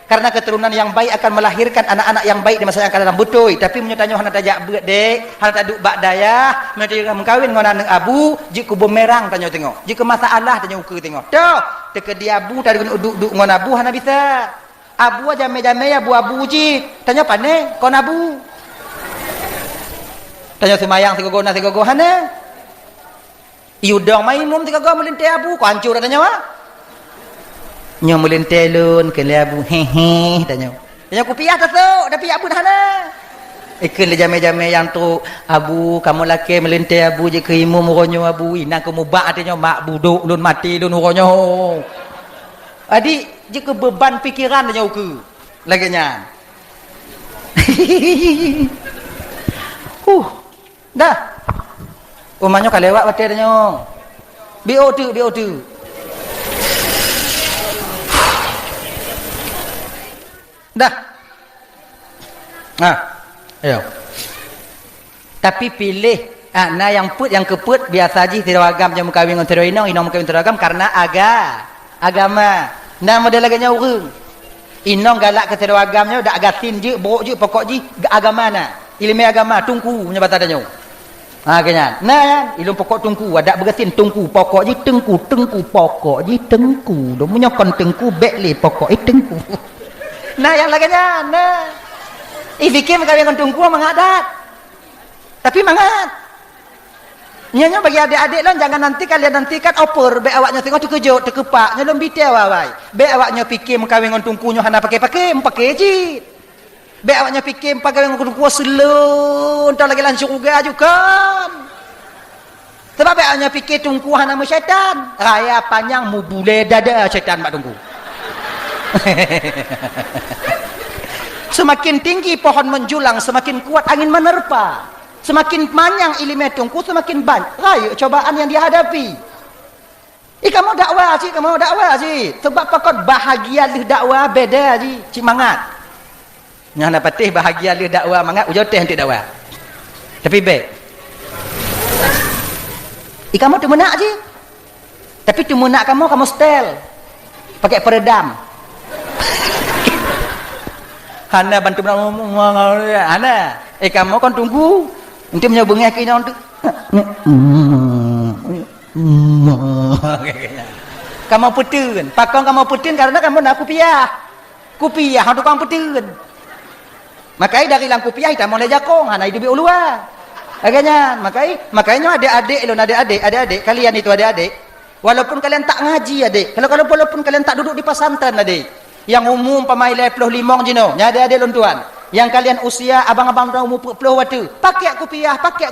karena keturunan yang baik akan melahirkan anak-anak yang baik di masa yang akan datang betul tapi menyatanya hana tajak dek hana taduk bak dayah menyatanya mengkawin dengan anak abu jika bumerang tanya tengok jika masalah tanya ukur tengok dah teka dia abu tadi kena duduk dengan abu hana bisa abu aja jame abu ji tanya pane kon abu tanya semayang tiga go hana iudong maimum tiga go melintai abu ko hancur tanya wa nyo melintelun ke abu hehe tanya kupiah tu tapi abu dah na ikut le jame-jame yang tu abu kamu laki melintai abu je ke imu muronyo abu ina kamu bak tanya mak buduk lun mati lun muronyo adik je ke beban fikiran tanya uku laginya dah umanya kalewat batai tanya BO2 dah ayo tapi pilih nah yang keput biasa aja teragam yang mengkawin dengan teroinong inong mengkawin teragam karena agama nah model laganya urang inong galak ke teragamnya dak gatin je borok je pokok je agama na ilmu agama tungku punya bata danyo kenya nah ilmu pokok tungku ada bergatin tungku pokok je tengku pokok je tengku do punya kon tengku bekle pokok tengku nah yang laganya nah fikir kawin dengan tungku mengadat tapi mangat nyanya bagi adik-adik lah jangan nanti kalian nantikan opor be awaknya tengok terkejut terkepak nyelom bitel wawai be awaknya fikir kawin dengan tungkunya hana pakai je be awaknya fikir kawin dengan tungku selun entah lagi langsung juga sebab be awaknya fikir tungku hana syaitan raya panjang mu bule dada syaitan mak tungku semakin tinggi pohon menjulang semakin kuat angin menerpa semakin panjang ilmu tungku semakin banyak raya cobaan yang dihadapi kamu dakwah ji sebab pakot bahagia lih dakwah beda ji cik mangat yang patih bahagia lih dakwah mangat ujoteh nanti dakwah tapi baik kamu tu menak ji tapi tu menak kamu style pakai peredam hana bantu hana kamu kan tunggu nanti menyobongnya ke ini untuk kamu putun pakong kamu putun karena kamu nak kupiah untuk kamu putun makanya dari lang kupiah kita mulai jakong hana hidup ulua agaknya makanya adik-adik kalian itu adik-adik walaupun kalian tak ngaji adik walaupun kalian tak duduk di pesantren adik yang umum pamai 25 jino nyada ada lontuan yang kalian usia abang-abang umur 40 waktu pakai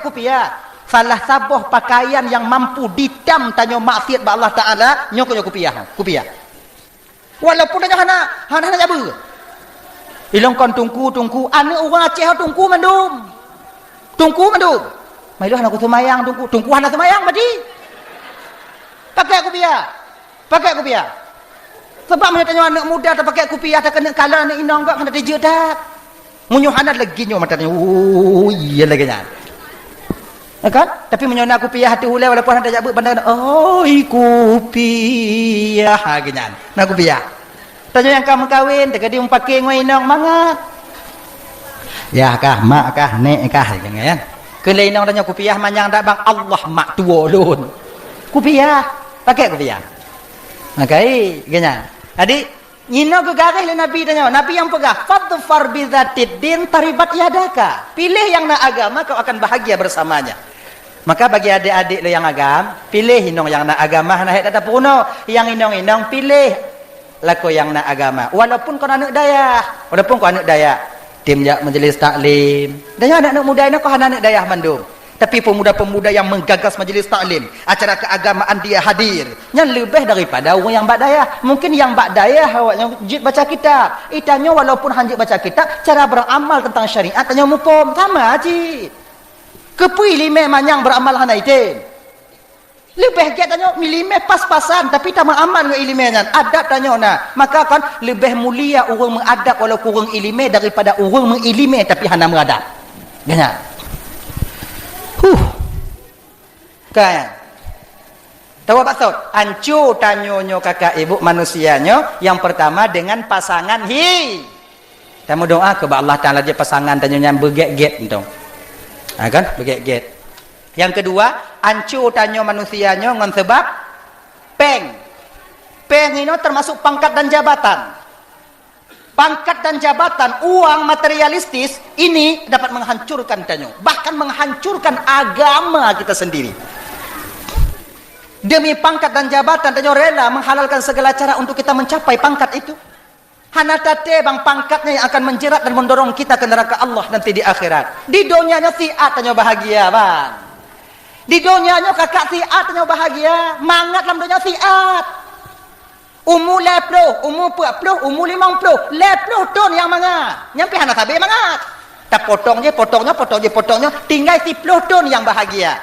kupiah salah sabuh pakaian yang mampu ditam tanya maksiat ba Allah Taala nyok kupiah walaupun hana jabu ilong kon tungku ane orang Aceh tungku mandum mailah aku semayang tungku hana semayang mati pakai kupiah sebab mana tanya anak muda tak pakai kupiah tak kena kalah anak inong kak kena terjek tak munyuhanat lagi nyo matanya iya lagi nya kan tapi menyona kupiah hati hulai walaupun ada jabut bandar kupiah gini nak kupiah tanya yang kamu kawin tak dia pakai ngoi inong mangat ya kah mak kah nek kah kan kena inong tanya kupiah manjang tak bang Allah mak tua lun kupiah pakai kupiah makai gini adik nyino ke garis le Nabi tanya Nabi yang pegah fadfar bizatid din taribat yadaka pilih yang nak agama kau akan bahagia bersamanya maka bagi adik-adik le yang agama pilih inong yang nak agama hana het ada puno yang inong pilih laku yang nak agama walaupun kau anak daya tim jak majlis taklim dan anak muda ini kau anak daya mandum Tapi pemuda-pemuda yang menggagas majlis taklim, acara keagamaan dia hadir. Yang lebih daripada orang yang bak dayah. Mungkin yang bak dayah awaknya jid baca kitab. Itanya walaupun hanjit baca kitab, cara beramal tentang syariat tanya mukum sama cik. Kepui lima manyang beramal hana itin. Lebih giat tanya milime pas-pasan tapi tak mengamal dengan ilimenya. Adab tanya nah. Maka kan lebih mulia orang mengadab walau kurang ilime daripada orang mengilime tapi hana mengadab. Ganyak. Kan. Tahu maksud? Ancu tanyonyo kakak ibu manusianya yang pertama dengan pasangan Tamu doa ke Allah Taala je pasangan tanyonya berget-get entong. Kan? Berget-get. Yang kedua, ancu tanyo manusianya ngon sebab peng. Peng ini termasuk pangkat dan jabatan. Pangkat dan jabatan, uang materialistis ini dapat menghancurkan tanyo, bahkan menghancurkan agama kita sendiri. Demi pangkat dan jabatan tanyo rela menghalalkan segala cara untuk kita mencapai pangkat itu. Hanatate bang pangkatnya yang akan menjerat dan mendorong kita ke neraka Allah nanti di akhirat. Di dunianya siat tanyo bahagia bang. Di dunianya kakak siat tanyo bahagia, mangat dalam dunia siat. Umur 10, umur 40, umur 50, 10 tahun yang mangat. Nyampe hana tabe mangat. Tak potongnya, tinggal 10 tahun yang bahagia.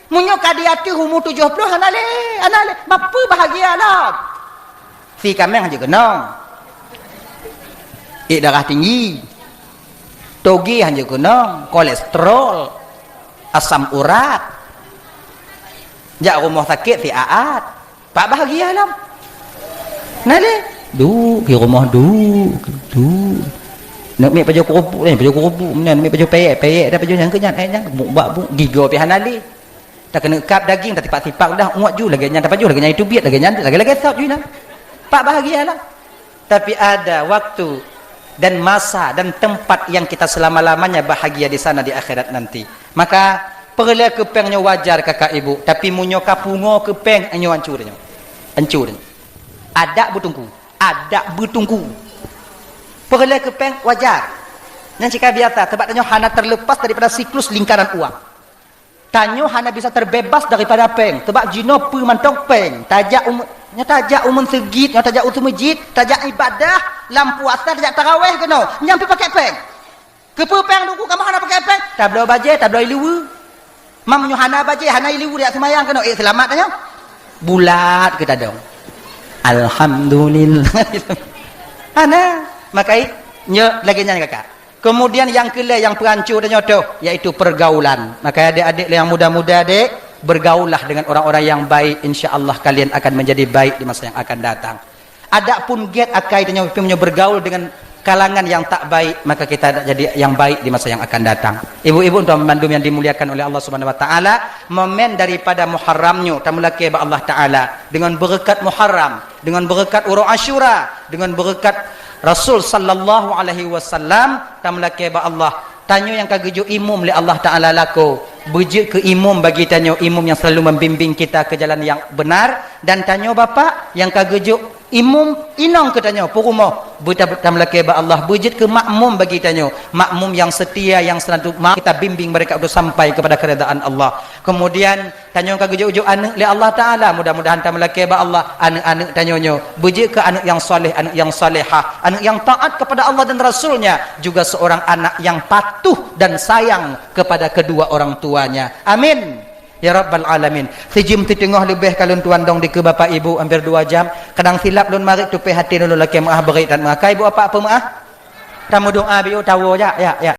Munyo kadiati umur 70 hana le. Bapa bahagia lah. Si kameng aja genong. Darah tinggi. Togi hanya genong, kolesterol, asam urat. Jak rumah sakit si aat. Pak bahagia lah. Nale, di rumah nak ambil baju kerupuk, nak ambil baju peyek dah baju yang kenyang, buk gigo pi hanali. Tak kena kap daging tak tipak dah muat ju lagi nyata baju lagi itu biat lagi sat ju nah. Pak bahagialah. Tapi ada waktu dan masa dan tempat yang kita selama-lamanya bahagia di sana di akhirat nanti. Maka perlu kepengnya wajar kakak ibu, tapi munyo kapungo kepeng anyo hancurnya. Ada bertungku. Perlu kepeng wajar. Yang jika biasa sebab tanyo hana terlepas daripada siklus lingkaran uang. Tanyo hana bisa terbebas daripada peng. Sebab jino mantong peng. Tajak umun segit, tajak usul masjid, tajak ibadah, lampu puasa, tajak tarawih kena. Nyampi pakai peng. Kepeng dulu kamu hana pakai peng. Tak boleh baje, tak boleh liwu. Mam nyo hana baje, hana liwu dia semayang kena. Selamat tanyo. Bulat kita dong. Alhamdulillah. Ana makai nya lagi nyanyi kakak. Kemudian yang kelima yang perancur dan nyoto yaitu pergaulan. Maka adik-adik yang muda-muda adik bergaullah dengan orang-orang yang baik, insya-Allah kalian akan menjadi baik di masa yang akan datang. Adapun get akai dan nyoto bergaul dengan kalangan yang tak baik, maka kita jadi yang baik di masa yang akan datang. Ibu-ibu untuk membantu yang dimuliakan oleh Allah Subhanahu wa taala, momen daripada Muharramnya tamulake ba Allah taala dengan berkat Muharram, dengan berkat Urang Asyura, dengan berkat Rasul sallallahu alaihi wasallam tamulake ba Allah. Tanyo yang kageju imum oleh Allah taala lako, bujud ke imum bagi tanyo imum yang selalu membimbing kita ke jalan yang benar, dan tanyo bapa yang kageju imum inong katanya purumah betam laki ba Allah bujud ke makmum bagi tanyo makmum yang setia yang selalu kita bimbing mereka untuk sampai kepada keredaan Allah. Kemudian tanyo kageju anak li Allah taala, mudah-mudahan tam laki ba Allah anak-anak tanyonyo bujud ke anak yang soleh, anak yang salehah, anak yang taat kepada Allah dan Rasulnya, juga seorang anak yang patuh dan sayang kepada kedua orang tuanya. Amin ya rabbal alamin. Sejam tengah lebih kalau tuan dong di ke bapa ibu hampir 2 jam. Kadang silap lun marik tu pe hati dulu laki maah berit dan maah. Kai ibu apa maah? Tamu doa biu tahu ya.